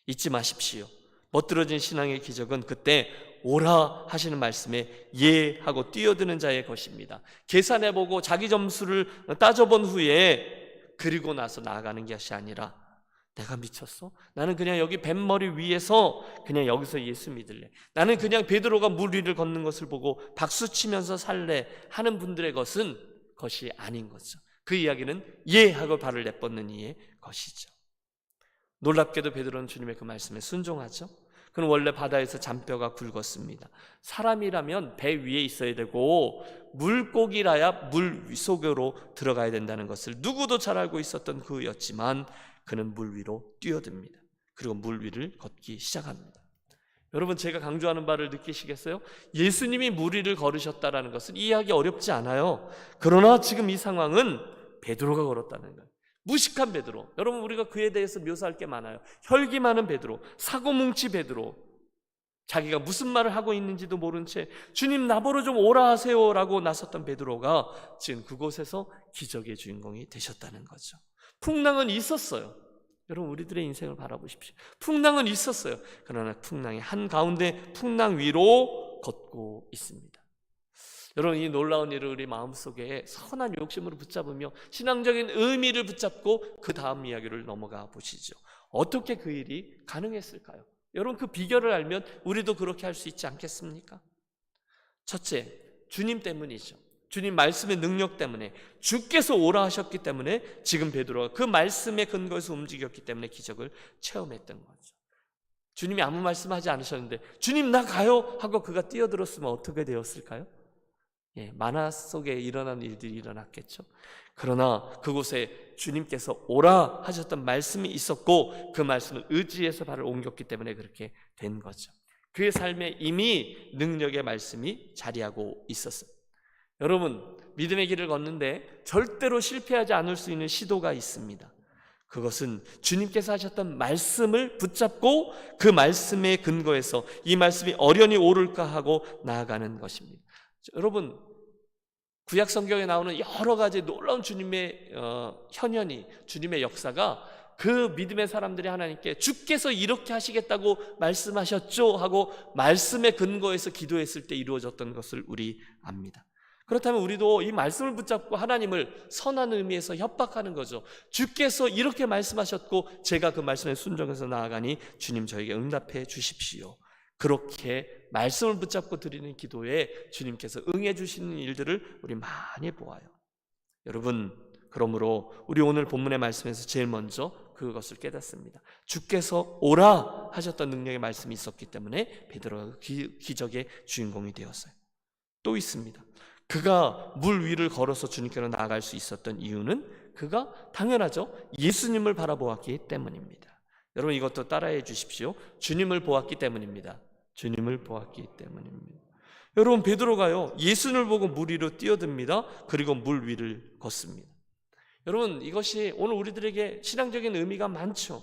잊지 마십시오. 멋들어진 신앙의 기적은 그때 오라 하시는 말씀에 예 하고 뛰어드는 자의 것입니다. 계산해보고 자기 점수를 따져본 후에 그리고 나서 나아가는 것이 아니라, 내가 미쳤어? 나는 그냥 여기 뱃머리 위에서 그냥 여기서 예수 믿을래. 나는 그냥 베드로가 물 위를 걷는 것을 보고 박수치면서 살래 하는 분들의 것이 아닌 거죠. 그 이야기는 예 하고 발을 내뻗는 이의 것이죠. 놀랍게도 베드로는 주님의 그 말씀에 순종하죠. 그는 원래 바다에서 잔뼈가 굵었습니다. 사람이라면 배 위에 있어야 되고 물고기라야 물 속으로 들어가야 된다는 것을 누구도 잘 알고 있었던 그였지만 그는 물 위로 뛰어듭니다. 그리고 물 위를 걷기 시작합니다. 여러분, 제가 강조하는 바를 느끼시겠어요? 예수님이 물 위를 걸으셨다는 것은 이해하기 어렵지 않아요. 그러나 지금 이 상황은 베드로가 걸었다는 거예요. 무식한 베드로. 여러분, 우리가 그에 대해서 묘사할 게 많아요. 혈기 많은 베드로, 사고뭉치 베드로, 자기가 무슨 말을 하고 있는지도 모른 채 주님 나보러 좀 오라 하세요 라고 나섰던 베드로가 지금 그곳에서 기적의 주인공이 되셨다는 거죠. 풍랑은 있었어요. 여러분, 우리들의 인생을 바라보십시오. 풍랑은 있었어요. 그러나 풍랑의 한가운데 풍랑 위로 걷고 있습니다. 여러분, 이 놀라운 일을 우리 마음속에 선한 욕심으로 붙잡으며 신앙적인 의미를 붙잡고 그 다음 이야기를 넘어가 보시죠. 어떻게 그 일이 가능했을까요? 여러분, 그 비결을 알면 우리도 그렇게 할 수 있지 않겠습니까? 첫째, 주님 때문이죠. 주님 말씀의 능력 때문에, 주께서 오라 하셨기 때문에 지금 베드로가 그 말씀의 근거에서 움직였기 때문에 기적을 체험했던 거죠. 주님이 아무 말씀하지 않으셨는데 주님 나 가요 하고 그가 뛰어들었으면 어떻게 되었을까요? 만화 속에 일어난 일들이 일어났겠죠. 그러나 그곳에 주님께서 오라 하셨던 말씀이 있었고 그 말씀을 의지해서 발을 옮겼기 때문에 그렇게 된 거죠. 그의 삶에 이미 능력의 말씀이 자리하고 있었어요. 여러분, 믿음의 길을 걷는데 절대로 실패하지 않을 수 있는 시도가 있습니다. 그것은 주님께서 하셨던 말씀을 붙잡고 그 말씀의 근거에서 이 말씀이 어련히 옳을까 하고 나아가는 것입니다. 여러분, 구약 성경에 나오는 여러 가지 놀라운 주님의 현현이, 주님의 역사가 그 믿음의 사람들이 하나님께 주께서 이렇게 하시겠다고 말씀하셨죠 하고 말씀의 근거에서 기도했을 때 이루어졌던 것을 우리 압니다. 그렇다면 우리도 이 말씀을 붙잡고 하나님을 선한 의미에서 협박하는 거죠. 주께서 이렇게 말씀하셨고 제가 그 말씀에 순종해서 나아가니 주님 저에게 응답해 주십시오. 그렇게 말씀을 붙잡고 드리는 기도에 주님께서 응해 주시는 일들을 우리 많이 보아요. 여러분, 그러므로 우리 오늘 본문의 말씀에서 제일 먼저 그것을 깨닫습니다. 주께서 오라 하셨던 능력의 말씀이 있었기 때문에 베드로가 기적의 주인공이 되었어요. 또 있습니다. 그가 물 위를 걸어서 주님께로 나아갈 수 있었던 이유는 그가 당연하죠. 예수님을 바라보았기 때문입니다. 여러분, 이것도 따라해 주십시오. 주님을 보았기 때문입니다. 주님을 보았기 때문입니다. 여러분, 베드로가요 예수님을 보고 물 위로 뛰어듭니다. 그리고 물 위를 걷습니다. 여러분, 이것이 오늘 우리들에게 신앙적인 의미가 많죠.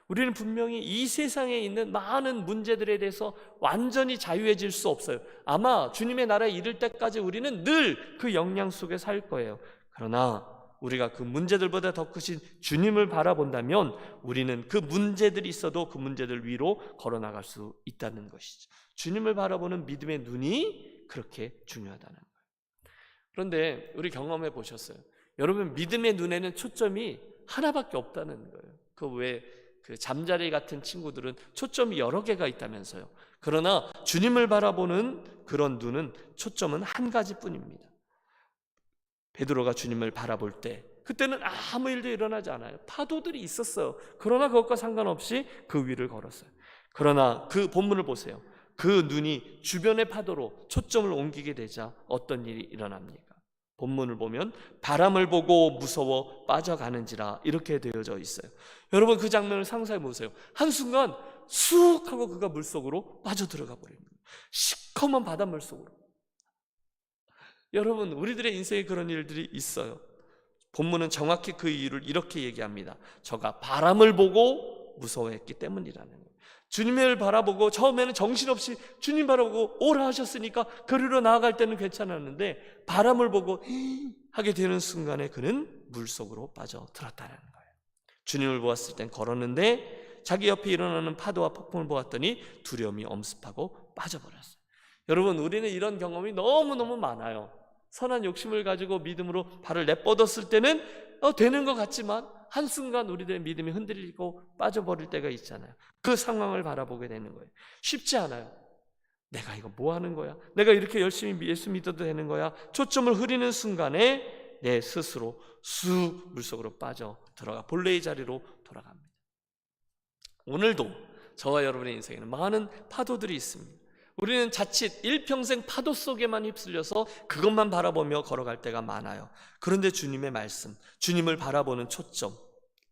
우리는 분명히 이 세상에 있는 많은 문제들에 대해서 완전히 자유해질 수 없어요. 아마 주님의 나라에 이를 때까지 우리는 늘 그 영향 속에 살 거예요. 그러나 우리가 그 문제들보다 더 크신 주님을 바라본다면 우리는 그 문제들이 있어도 그 문제들 위로 걸어나갈 수 있다는 것이죠. 주님을 바라보는 믿음의 눈이 그렇게 중요하다는 거예요. 그런데 우리 경험해 보셨어요? 여러분, 믿음의 눈에는 초점이 하나밖에 없다는 거예요. 그 잠자리 같은 친구들은 초점이 여러 개가 있다면서요. 그러나 주님을 바라보는 그런 눈은 초점은 한 가지뿐입니다. 베드로가 주님을 바라볼 때 그때는 아무 일도 일어나지 않아요. 파도들이 있었어요. 그러나 그것과 상관없이 그 위를 걸었어요. 그러나 그 본문을 보세요. 그 눈이 주변의 파도로 초점을 옮기게 되자 어떤 일이 일어납니까? 본문을 보면 바람을 보고 무서워 빠져가는지라 이렇게 되어져 있어요. 여러분 그 장면을 상상해 보세요. 한순간 쑥 하고 그가 물속으로 빠져들어가 버리는 거예요. 시커먼 바닷물 속으로. 여러분 우리들의 인생에 그런 일들이 있어요. 본문은 정확히 그 이유를 이렇게 얘기합니다. 저가 바람을 보고 무서워했기 때문이라는 거예요. 주님을 바라보고 처음에는 정신없이 주님 바라보고 오라 하셨으니까 그리로 나아갈 때는 괜찮았는데 바람을 보고 하게 되는 순간에 그는 물속으로 빠져들었다는 거예요. 주님을 보았을 땐 걸었는데 자기 옆에 일어나는 파도와 폭풍을 보았더니 두려움이 엄습하고 빠져버렸어요. 여러분 우리는 이런 경험이 너무너무 많아요. 선한 욕심을 가지고 믿음으로 발을 내뻗었을 때는 되는 것 같지만 한순간 우리들의 믿음이 흔들리고 빠져버릴 때가 있잖아요. 그 상황을 바라보게 되는 거예요. 쉽지 않아요. 내가 이거 뭐 하는 거야? 내가 이렇게 열심히 예수 믿어도 되는 거야? 초점을 흐리는 순간에 내 스스로 쑥 물속으로 빠져 들어가 본래의 자리로 돌아갑니다. 오늘도 저와 여러분의 인생에는 많은 파도들이 있습니다. 우리는 자칫 일평생 파도 속에만 휩쓸려서 그것만 바라보며 걸어갈 때가 많아요. 그런데 주님의 말씀, 주님을 바라보는 초점,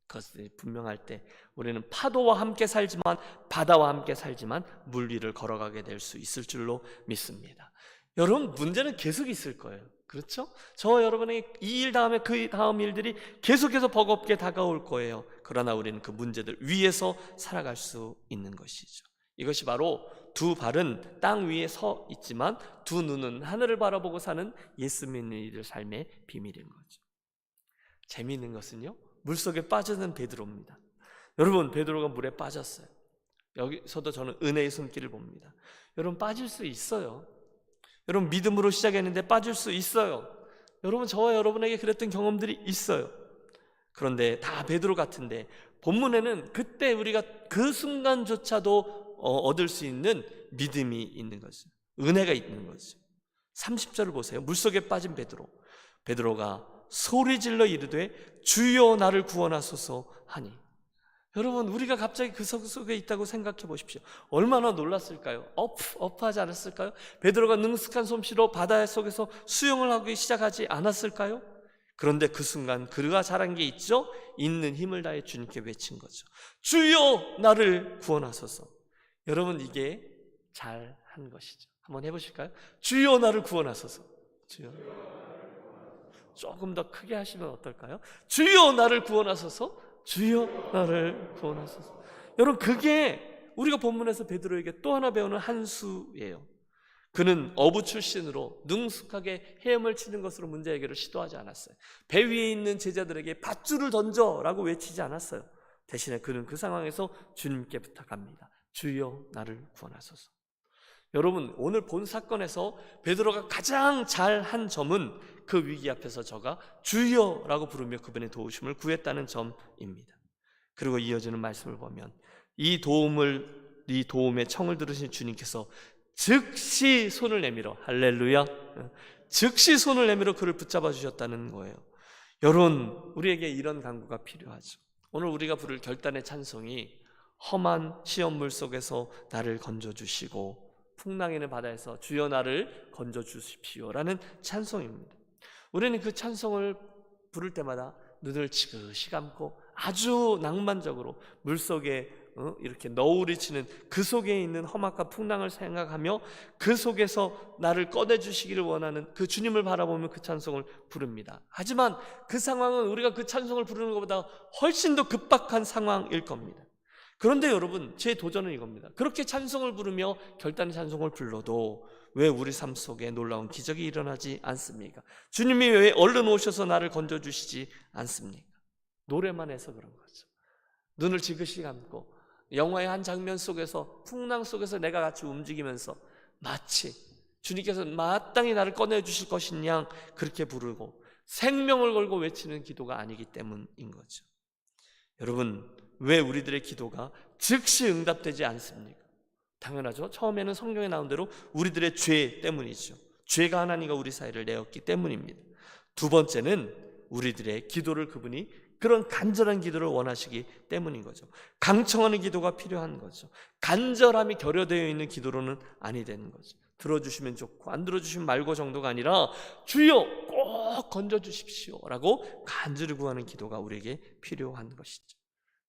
그것이 분명할 때 우리는 파도와 함께 살지만 바다와 함께 살지만 물 위를 걸어가게 될 수 있을 줄로 믿습니다. 여러분 문제는 계속 있을 거예요. 그렇죠? 저와 여러분의 이 일 다음에 그 다음 일들이 계속해서 버겁게 다가올 거예요. 그러나 우리는 그 문제들 위에서 살아갈 수 있는 것이죠. 이것이 바로 두 발은 땅 위에 서 있지만 두 눈은 하늘을 바라보고 사는 예수 믿는 이들 삶의 비밀인 거죠. 재미있는 것은요, 물속에 빠져든 베드로입니다. 여러분 베드로가 물에 빠졌어요. 여기서도 저는 은혜의 손길을 봅니다. 여러분 빠질 수 있어요. 여러분 믿음으로 시작했는데 빠질 수 있어요. 여러분 저와 여러분에게 그랬던 경험들이 있어요. 그런데 다 베드로 같은데 본문에는 그때 우리가 그 순간조차도 얻을 수 있는 믿음이 있는 거죠. 은혜가 있는 거죠. 30절을 보세요. 물속에 빠진 베드로가 소리질러 이르되 주여 나를 구원하소서 하니. 여러분 우리가 갑자기 그 속에 있다고 생각해 보십시오. 얼마나 놀랐을까요? 하지 않았을까요? 베드로가 능숙한 솜씨로 바다 속에서 수영을 하기 시작하지 않았을까요? 그런데 그 순간 그가 잘한 게 있죠? 있는 힘을 다해 주님께 외친 거죠. 주여 나를 구원하소서. 여러분 이게 잘한 것이죠. 한번 해보실까요? 주여 나를 구원하소서. 주여. 조금 더 크게 하시면 어떨까요? 주여 나를 구원하소서. 주여 나를 구원하소서. 여러분 그게 우리가 본문에서 베드로에게 또 하나 배우는 한 수예요. 그는 어부 출신으로 능숙하게 헤엄을 치는 것으로 문제 해결을 시도하지 않았어요. 배 위에 있는 제자들에게 밧줄을 던져라고 외치지 않았어요. 대신에 그는 그 상황에서 주님께 부탁합니다. 주여 나를 구원하소서. 여러분 오늘 본 사건에서 베드로가 가장 잘한 점은 그 위기 앞에서 저가 주여라고 부르며 그분의 도우심을 구했다는 점입니다. 그리고 이어지는 말씀을 보면 이 도움의 청을 들으신 주님께서 즉시 손을 내밀어 할렐루야 즉시 손을 내밀어 그를 붙잡아 주셨다는 거예요. 여러분 우리에게 이런 간구가 필요하죠. 오늘 우리가 부를 결단의 찬송이 험한 시험물 속에서 나를 건져주시고 풍랑이는 바다에서 주여 나를 건져주십시오라는 찬송입니다. 우리는 그 찬송을 부를 때마다 눈을 지그시 감고 아주 낭만적으로 물속에 이렇게 너울이 치는 그 속에 있는 험악과 풍랑을 생각하며 그 속에서 나를 꺼내주시기를 원하는 그 주님을 바라보며 그 찬송을 부릅니다. 하지만 그 상황은 우리가 그 찬송을 부르는 것보다 훨씬 더 급박한 상황일 겁니다. 그런데 여러분 제 도전은 이겁니다. 그렇게 찬송을 부르며 결단의 찬송을 불러도 왜 우리 삶 속에 놀라운 기적이 일어나지 않습니까? 주님이 왜 얼른 오셔서 나를 건져주시지 않습니까? 노래만 해서 그런 거죠. 눈을 지그시 감고 영화의 한 장면 속에서 풍랑 속에서 내가 같이 움직이면서 마치 주님께서 마땅히 나를 꺼내주실 것인 양 그렇게 부르고 생명을 걸고 외치는 기도가 아니기 때문인 거죠. 여러분 왜 우리들의 기도가 즉시 응답되지 않습니까? 당연하죠. 처음에는 성경에 나온 대로 우리들의 죄 때문이죠. 죄가 하나님과 우리 사이를 내었기 때문입니다. 두 번째는 우리들의 기도를 그분이 그런 간절한 기도를 원하시기 때문인 거죠. 강청하는 기도가 필요한 거죠. 간절함이 결여되어 있는 기도로는 아니 되는 거죠. 들어주시면 좋고 안 들어주시면 말고 정도가 아니라 주여 꼭 꼭 건져주십시오라고 간절히 구하는 기도가 우리에게 필요한 것이죠.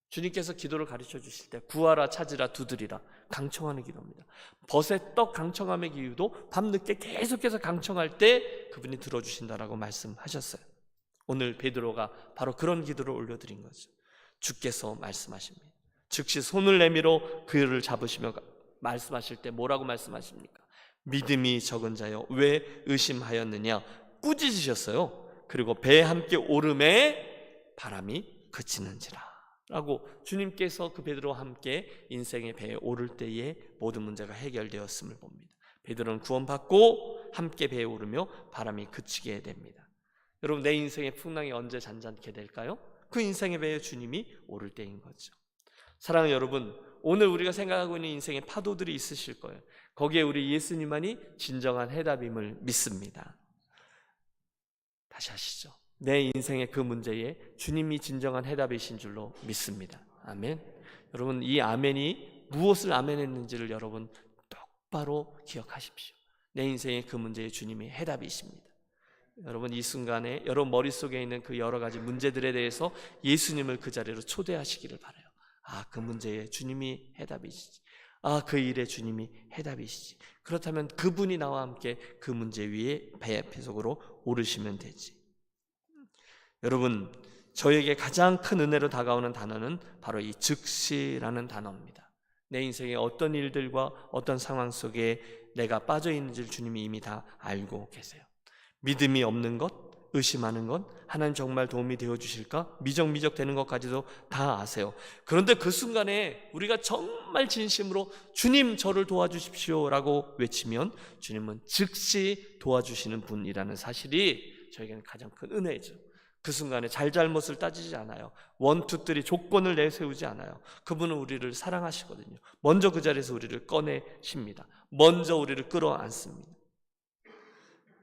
주님께서 기도를 가르쳐 주실 때 구하라, 찾으라, 두드리라 강청하는 기도입니다. 벗의 떡 강청함의 기도도 밤늦게 계속해서 강청할 때 그분이 들어주신다라고 말씀하셨어요. 오늘 베드로가 바로 그런 기도를 올려드린 거죠. 주께서 말씀하십니다. 즉시 손을 내밀어 그를 잡으시며 말씀하실 때 뭐라고 말씀하십니까? 믿음이 적은 자여 왜 의심하였느냐 꾸짖으셨어요. 그리고 배에 함께 오름에 바람이 그치는지라 라고 주님께서 그 베드로와 함께 인생의 배에 오를 때에 모든 문제가 해결되었음을 봅니다. 베드로는 구원받고 함께 배에 오르며 바람이 그치게 됩니다. 여러분, 내 인생의 풍랑이 언제 잔잔케 될까요? 그 인생의 배에 주님이 오를 때인 거죠. 사랑하는 여러분, 오늘 우리가 생각하고 있는 인생의 파도들이 있으실 거예요. 거기에 우리 예수님만이 진정한 해답임을 믿습니다. 다시 하시죠. 내 인생의 그 문제에 주님이 진정한 해답이신 줄로 믿습니다. 아멘. 여러분, 이 아멘이 무엇을 아멘했는지를 여러분 똑바로 기억하십시오. 내 인생의 그 문제에 주님이 해답이십니다. 여러분, 이 순간에 여러분 머릿속에 있는 그 여러 가지 문제들에 대해서 예수님을 그 자리로 초대하시기를 바라요. 아, 그 문제에 주님이 해답이시지. 아, 그 일에 주님이 해답이시지. 그렇다면 그분이 나와 함께 그 문제 위에 배속으로 오르시면 되지. 여러분, 저에게 가장 큰 은혜로 다가오는 단어는 바로 이 즉시라는 단어입니다. 내 인생의 어떤 일들과 어떤 상황 속에 내가 빠져 있는지를 주님이 이미 다 알고 계세요. 믿음이 없는 것, 의심하는 것, 하나님 정말 도움이 되어 주실까? 미적미적 되는 것까지도 다 아세요. 그런데 그 순간에 우리가 정말 진심으로 주님 저를 도와주십시오 라고 외치면 주님은 즉시 도와주시는 분이라는 사실이 저에게는 가장 큰 은혜죠. 그 순간에 잘잘못을 따지지 않아요. 원투들이 조건을 내세우지 않아요. 그분은 우리를 사랑하시거든요. 먼저 그 자리에서 우리를 꺼내십니다. 먼저 우리를 끌어안습니다.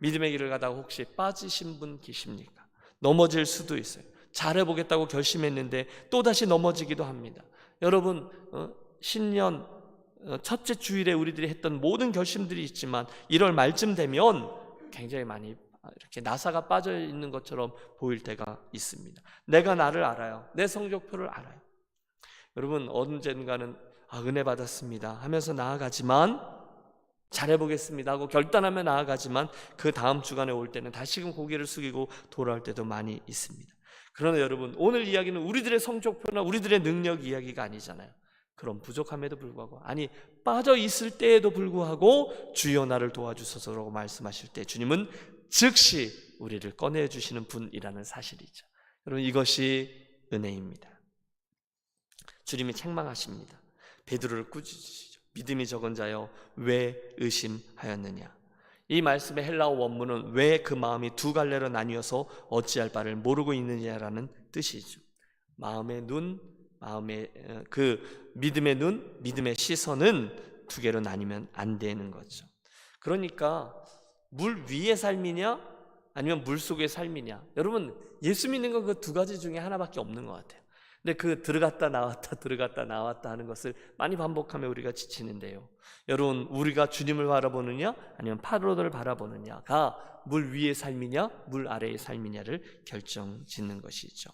믿음의 길을 가다가 혹시 빠지신 분 계십니까? 넘어질 수도 있어요. 잘해보겠다고 결심했는데 또다시 넘어지기도 합니다. 여러분, 신년 첫째 주일에 우리들이 했던 모든 결심들이 있지만 1월 말쯤 되면 굉장히 많이 이렇게 나사가 빠져 있는 것처럼 보일 때가 있습니다. 내가 나를 알아요. 내 성적표를 알아요. 여러분, 언젠가는 은혜 받았습니다 하면서 나아가지만, 잘해보겠습니다 하고 결단하며 나아가지만 그 다음 주간에 올 때는 다시금 고개를 숙이고 돌아올 때도 많이 있습니다. 그러나 여러분, 오늘 이야기는 우리들의 성적표나 우리들의 능력 이야기가 아니잖아요. 그런 부족함에도 불구하고, 아니 빠져 있을 때에도 불구하고 주여 나를 도와주소서라고 말씀하실 때 주님은 즉시 우리를 꺼내주시는 분이라는 사실이죠. 여러분, 이것이 은혜입니다. 주님이 책망하십니다. 베드로를 꾸짖으시죠. 믿음이 적은 자여 왜 의심하였느냐. 이 말씀의 헬라어 원문은 왜 그 마음이 두 갈래로 나뉘어서 어찌할 바를 모르고 있느냐라는 뜻이죠. 마음의 눈, 그 믿음의 눈, 믿음의 시선은 두 개로 나뉘면 안 되는 거죠. 그러니까 물 위의 삶이냐 아니면 물 속의 삶이냐. 여러분, 예수 믿는 건 그 두 가지 중에 하나밖에 없는 것 같아요. 근데 그 들어갔다 나왔다 하는 것을 많이 반복하며 우리가 지치는데요. 여러분, 우리가 주님을 바라보느냐 아니면 파도를 바라보느냐가 물 위의 삶이냐 물 아래의 삶이냐를 결정짓는 것이죠.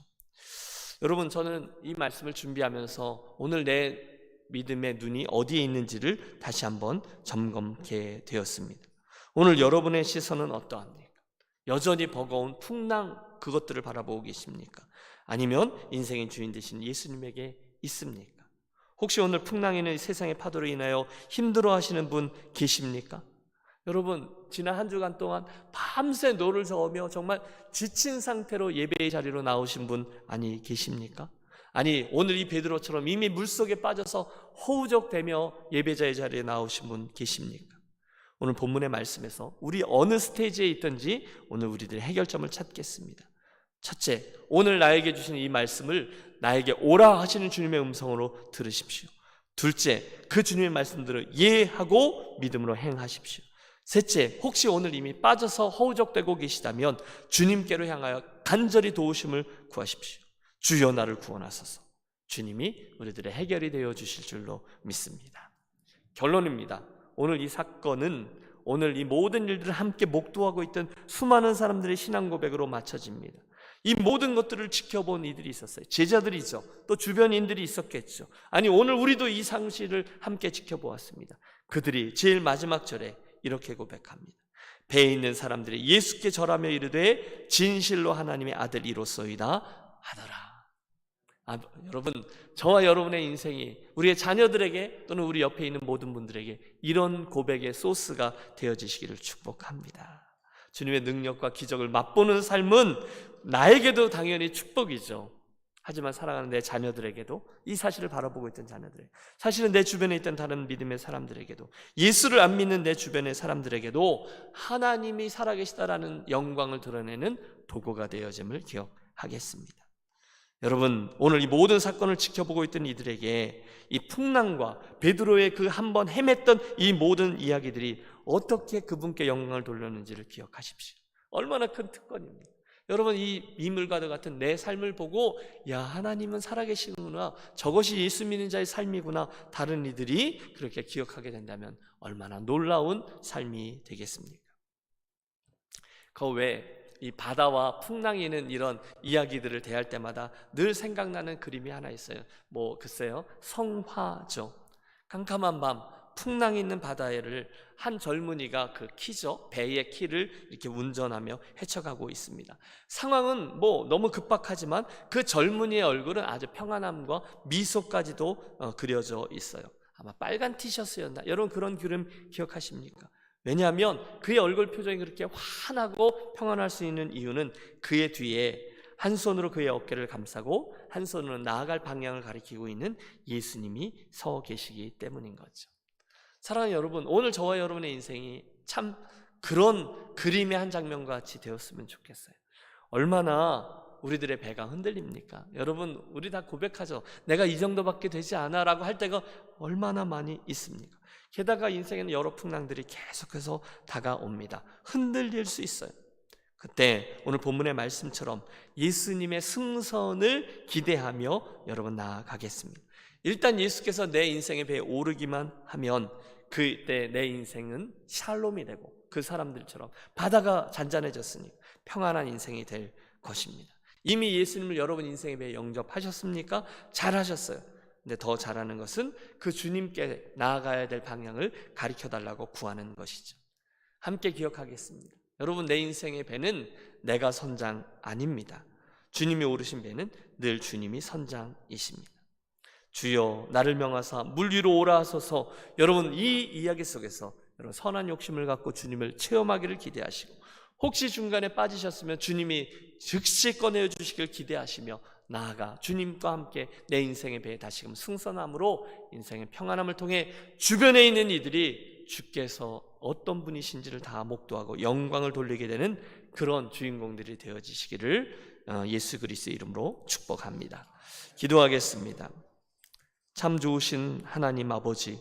여러분, 저는 이 말씀을 준비하면서 오늘 내 믿음의 눈이 어디에 있는지를 다시 한번 점검하게 되었습니다. 오늘 여러분의 시선은 어떠합니까? 여전히 버거운 풍랑 그것들을 바라보고 계십니까? 아니면 인생의 주인 되신 예수님에게 있습니까? 혹시 오늘 풍랑이는 세상의 파도로 인하여 힘들어하시는 분 계십니까? 여러분, 지난 한 주간 동안 밤새 노를 저으며 정말 지친 상태로 예배의 자리로 나오신 분 아니 계십니까? 아니, 오늘 이 베드로처럼 이미 물속에 빠져서 허우적대며 예배자의 자리에 나오신 분 계십니까? 오늘 본문의 말씀에서 우리 어느 스테이지에 있든지 오늘 우리들의 해결점을 찾겠습니다. 첫째, 오늘 나에게 주신 이 말씀을 나에게 오라 하시는 주님의 음성으로 들으십시오. 둘째, 그 주님의 말씀들을 이해하고 믿음으로 행하십시오. 셋째, 혹시 오늘 이미 빠져서 허우적대고 계시다면 주님께로 향하여 간절히 도우심을 구하십시오. 주여 나를 구원하소서. 주님이 우리들의 해결이 되어 주실 줄로 믿습니다. 결론입니다. 오늘 이 사건은 오늘 이 모든 일들을 함께 목도하고 있던 수많은 사람들의 신앙 고백으로 맞춰집니다. 이 모든 것들을 지켜본 이들이 있었어요. 제자들이죠. 또 주변인들이 있었겠죠. 아니, 오늘 우리도 이 상실을 함께 지켜보았습니다. 그들이 제일 마지막 절에 이렇게 고백합니다. 배에 있는 사람들이 예수께 절하며 이르되 진실로 하나님의 아들이로소이다 하더라. 여러분, 저와 여러분의 인생이 우리의 자녀들에게 또는 우리 옆에 있는 모든 분들에게 이런 고백의 소스가 되어지시기를 축복합니다. 주님의 능력과 기적을 맛보는 삶은 나에게도 당연히 축복이죠. 하지만 사랑하는 내 자녀들에게도, 이 사실을 바라보고 있던 자녀들에게, 사실은 내 주변에 있던 다른 믿음의 사람들에게도, 예수를 안 믿는 내 주변의 사람들에게도 하나님이 살아계시다라는 영광을 드러내는 도구가 되어짐을 기억하겠습니다. 여러분, 오늘 이 모든 사건을 지켜보고 있던 이들에게 이 풍랑과 베드로의 그 한번 헤맸던 이 모든 이야기들이 어떻게 그분께 영광을 돌렸는지를 기억하십시오. 얼마나 큰 특권입니다. 여러분, 이 미물과도 같은 내 삶을 보고 야, 하나님은 살아계시는구나, 저것이 예수 믿는 자의 삶이구나, 다른 이들이 그렇게 기억하게 된다면 얼마나 놀라운 삶이 되겠습니까? 그 외에 이 바다와 풍랑이 있는 이런 이야기들을 대할 때마다 늘 생각나는 그림이 하나 있어요. 글쎄요, 성화죠. 깜깜한 밤 풍랑이 있는 바다를 한 젊은이가 그 키죠, 배의 키를 이렇게 운전하며 헤쳐가고 있습니다. 상황은 너무 급박하지만 그 젊은이의 얼굴은 아주 평안함과 미소까지도 그려져 있어요. 아마 빨간 티셔츠였나? 여러분, 그런 그림 기억하십니까? 왜냐하면 그의 얼굴 표정이 그렇게 환하고 평안할 수 있는 이유는 그의 뒤에 한 손으로 그의 어깨를 감싸고 한 손으로 나아갈 방향을 가리키고 있는 예수님이 서 계시기 때문인 거죠. 사랑하는 여러분, 오늘 저와 여러분의 인생이 참 그런 그림의 한 장면과 같이 되었으면 좋겠어요. 얼마나 우리들의 배가 흔들립니까? 여러분, 우리 다 고백하죠. 내가 이 정도밖에 되지 않아 라고 할 때가 얼마나 많이 있습니까? 게다가 인생에는 여러 풍랑들이 계속해서 다가옵니다. 흔들릴 수 있어요. 그때 오늘 본문의 말씀처럼 예수님의 승선을 기대하며 여러분 나아가겠습니다. 일단 예수께서 내 인생의 배에 오르기만 하면 그때 내 인생은 샬롬이 되고 그 사람들처럼 바다가 잔잔해졌으니 평안한 인생이 될 것입니다. 이미 예수님을 여러분 인생의 배에 영접하셨습니까? 잘하셨어요. 근데 더 잘하는 것은 그 주님께 나아가야 될 방향을 가르쳐달라고 구하는 것이죠. 함께 기억하겠습니다. 여러분, 내 인생의 배는 내가 선장 아닙니다. 주님이 오르신 배는 늘 주님이 선장이십니다. 주여 나를 명하사 물 위로 오라 하소서. 여러분, 이 이야기 속에서 여러분 선한 욕심을 갖고 주님을 체험하기를 기대하시고, 혹시 중간에 빠지셨으면 주님이 즉시 꺼내어 주시길 기대하시며 나아가 주님과 함께 내 인생의 배에 다시금 승선함으로 인생의 평안함을 통해 주변에 있는 이들이 주께서 어떤 분이신지를 다 목도하고 영광을 돌리게 되는 그런 주인공들이 되어지시기를 예수 그리스도의 이름으로 축복합니다. 기도하겠습니다. 참 좋으신 하나님 아버지,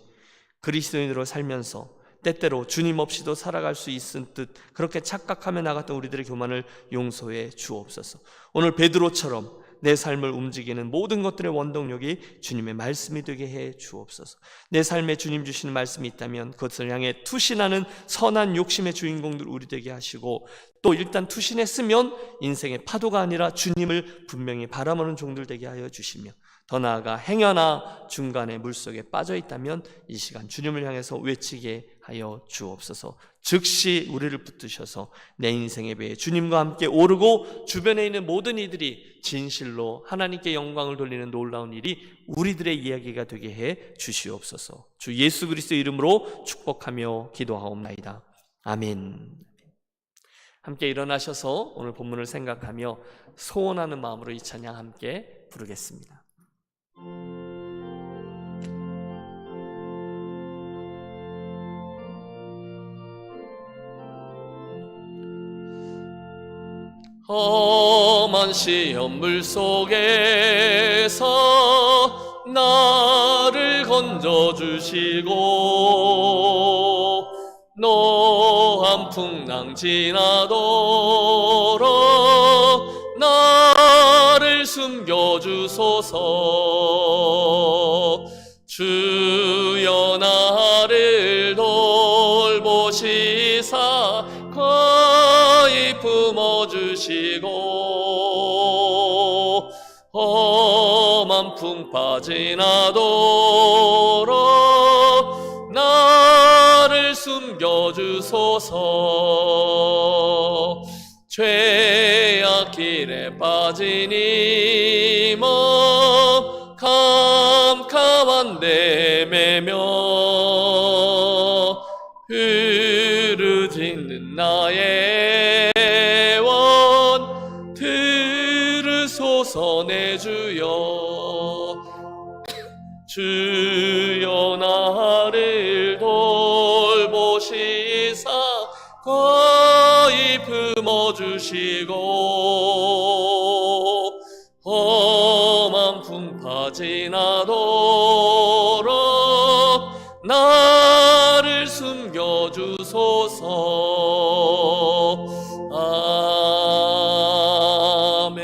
그리스도인으로 살면서 때때로 주님 없이도 살아갈 수 있은 듯 그렇게 착각하며 나갔던 우리들의 교만을 용서해 주옵소서. 오늘 베드로처럼 내 삶을 움직이는 모든 것들의 원동력이 주님의 말씀이 되게 해 주옵소서. 내 삶에 주님 주시는 말씀이 있다면 그것을 향해 투신하는 선한 욕심의 주인공들 우리 되게 하시고, 또 일단 투신했으면 인생의 파도가 아니라 주님을 분명히 바라보는 종들 되게 하여 주시며, 더 나아가 행여나 중간에 물속에 빠져 있다면 이 시간 주님을 향해서 외치게 하여 주옵소서. 즉시 우리를 붙드셔서 내 인생의 배에 주님과 함께 오르고 주변에 있는 모든 이들이 진실로 하나님께 영광을 돌리는 놀라운 일이 우리들의 이야기가 되게 해 주시옵소서. 주 예수 그리스도의 이름으로 축복하며 기도하옵나이다. 아멘. 함께 일어나셔서 오늘 본문을 생각하며 소원하는 마음으로 이 찬양 함께 부르겠습니다. 험한 시험 물속에서 나를 건져주시고 노한 풍랑 지나도록 나를 숨겨주소서. 주여 나를 돌보시 숨겨주시고 험한 풍파 지나도록 나를 숨겨주소서. 죄악 길에 빠진 이 몸 캄캄한 내매며 흐르짖는 나의 원 들으소서. 내 주여 주여 나를 돌보시사 과히 품어주시고 험한 풍파 지나도록 나를 숨겨주소서. 아멘.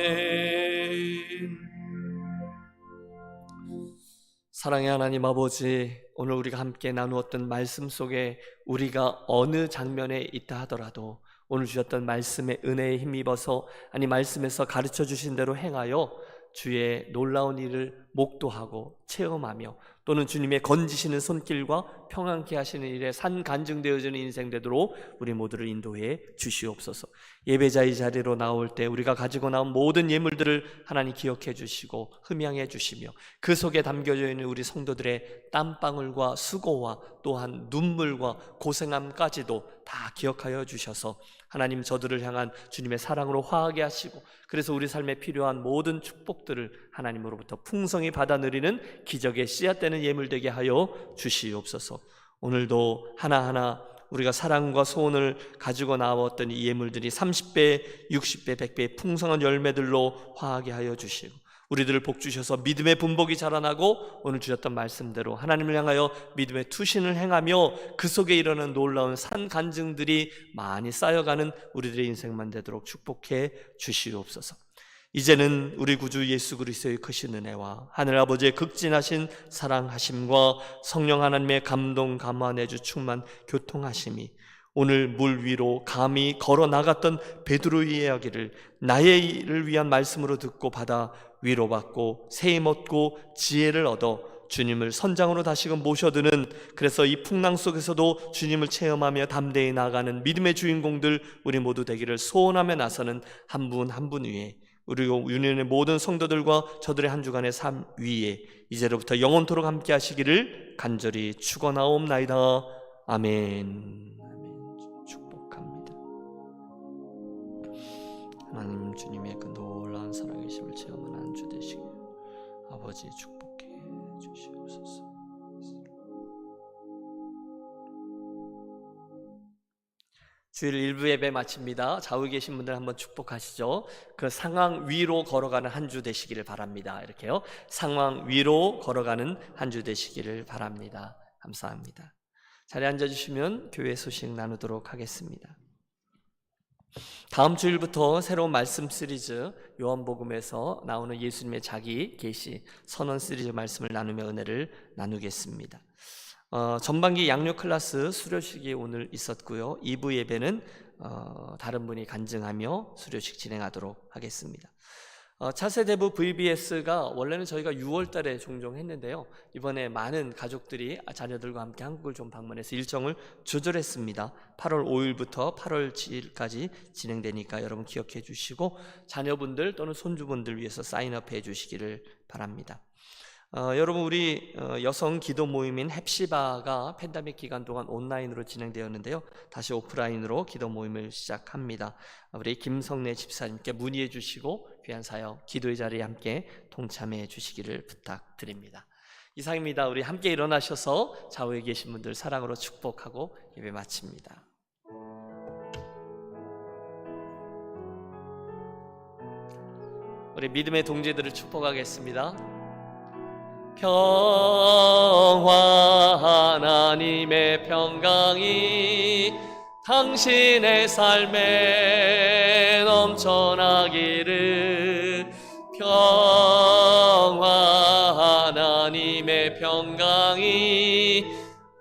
사랑의 하나님 아버지, 오늘 우리가 함께 나누었던 말씀 속에 우리가 어느 장면에 있다 하더라도 오늘 주셨던 말씀의 은혜에 힘입어서 말씀에서 가르쳐 주신 대로 행하여 주의 놀라운 일을 목도하고 체험하며 또는 주님의 건지시는 손길과 평안케 하시는 일에 산간증되어지는 인생 되도록 우리 모두를 인도해 주시옵소서. 예배자의 자리로 나올 때 우리가 가지고 나온 모든 예물들을 하나님 기억해 주시고 흠양해 주시며 그 속에 담겨져 있는 우리 성도들의 땀방울과 수고와 또한 눈물과 고생함까지도 다 기억하여 주셔서 하나님 저들을 향한 주님의 사랑으로 화하게 하시고 그래서 우리 삶에 필요한 모든 축복들을 하나님으로부터 풍성히 받아 누리는 기적의 씨앗되는 예물 되게 하여 주시옵소서. 오늘도 하나하나 우리가 사랑과 소원을 가지고 나왔던 이 예물들이 30배, 60배, 100배의 풍성한 열매들로 화하게 하여 주시고 우리들을 복 주셔서 믿음의 분복이 자라나고 오늘 주셨던 말씀대로 하나님을 향하여 믿음의 투신을 행하며 그 속에 일어나는 놀라운 산간증들이 많이 쌓여가는 우리들의 인생만 되도록 축복해 주시옵소서. 이제는 우리 구주 예수 그리스도의 크신 은혜와 하늘아버지의 극진하신 사랑하심과 성령 하나님의 감동 감화내주 충만 교통하심이 오늘 물 위로 감히 걸어 나갔던 베드로의 이야기를 나의 일을 위한 말씀으로 듣고 받아 위로받고 세임 얻고 지혜를 얻어 주님을 선장으로 다시금 모셔드는, 그래서 이 풍랑 속에서도 주님을 체험하며 담대히 나아가는 믿음의 주인공들 우리 모두 되기를 소원하며 나서는 한 분 한 분 위에 우리 유년의 모든 성도들과 저들의 한 주간의 삶 위에 이제로부터 영원토록 함께 하시기를 간절히 축원하옵나이다. 아멘. 축복합니다. 하나님 주님의 그 놀라운 살아계심을 체험하는 한 주 되시길 아버지 축복해 주시옵소서. 주일 일부 예배 마칩니다. 좌우에 계신 분들 한번 축복하시죠. 그 상황 위로 걸어가는 한 주 되시기를 바랍니다. 이렇게요. 상황 위로 걸어가는 한 주 되시기를 바랍니다. 감사합니다. 자리에 앉아주시면 교회 소식 나누도록 하겠습니다. 다음 주일부터 새로운 말씀 시리즈 요한복음에서 나오는 예수님의 자기 계시 선언 시리즈 말씀을 나누며 은혜를 나누겠습니다. 전반기 양육 클래스 수료식이 오늘 있었고요. 2부 예배는 다른 분이 간증하며 수료식 진행하도록 하겠습니다. 차세대부 VBS가 원래는 저희가 6월 달에 종종 했는데요. 이번에 많은 가족들이 자녀들과 함께 한국을 좀 방문해서 일정을 조절했습니다. 8월 5일부터 8월 7일까지 진행되니까 여러분 기억해 주시고 자녀분들 또는 손주분들 위해서 사인업해 주시기를 바랍니다. 여러분 우리 여성 기도 모임인 헵시바가 팬데믹 기간 동안 온라인으로 진행되었는데요. 다시 오프라인으로 기도 모임을 시작합니다. 우리 김성래 집사님께 문의해 주시고 귀한 사역 기도의 자리에 함께 동참해 주시기를 부탁드립니다. 이상입니다. 우리 함께 일어나셔서 좌우에 계신 분들 사랑으로 축복하고 예배 마칩니다. 우리 믿음의 동지들을 축복하겠습니다. 평화 하나님의 평강이 당신의 삶에 넘쳐나기를, 평화 하나님의 평강이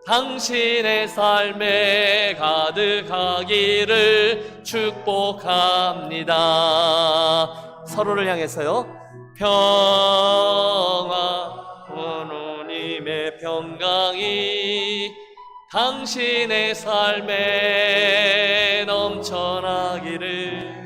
당신의 삶에 가득하기를 축복합니다. 서로를 향해서요. 평화 하나님의 평강이 당신의 삶에 넘쳐나기를.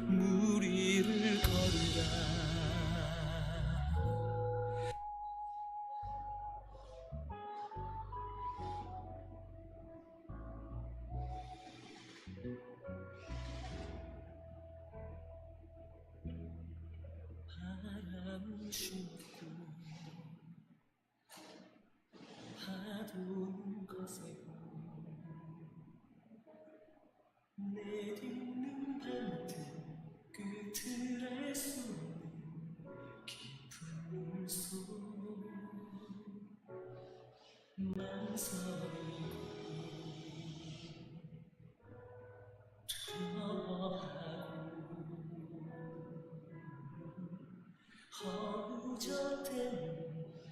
무리를 걸으라. 바람 춥고 파도는 거세고 내딛는 반듯 끝을 알 수 없는 깊은 물속 망설이고 두려워하고 허우적대는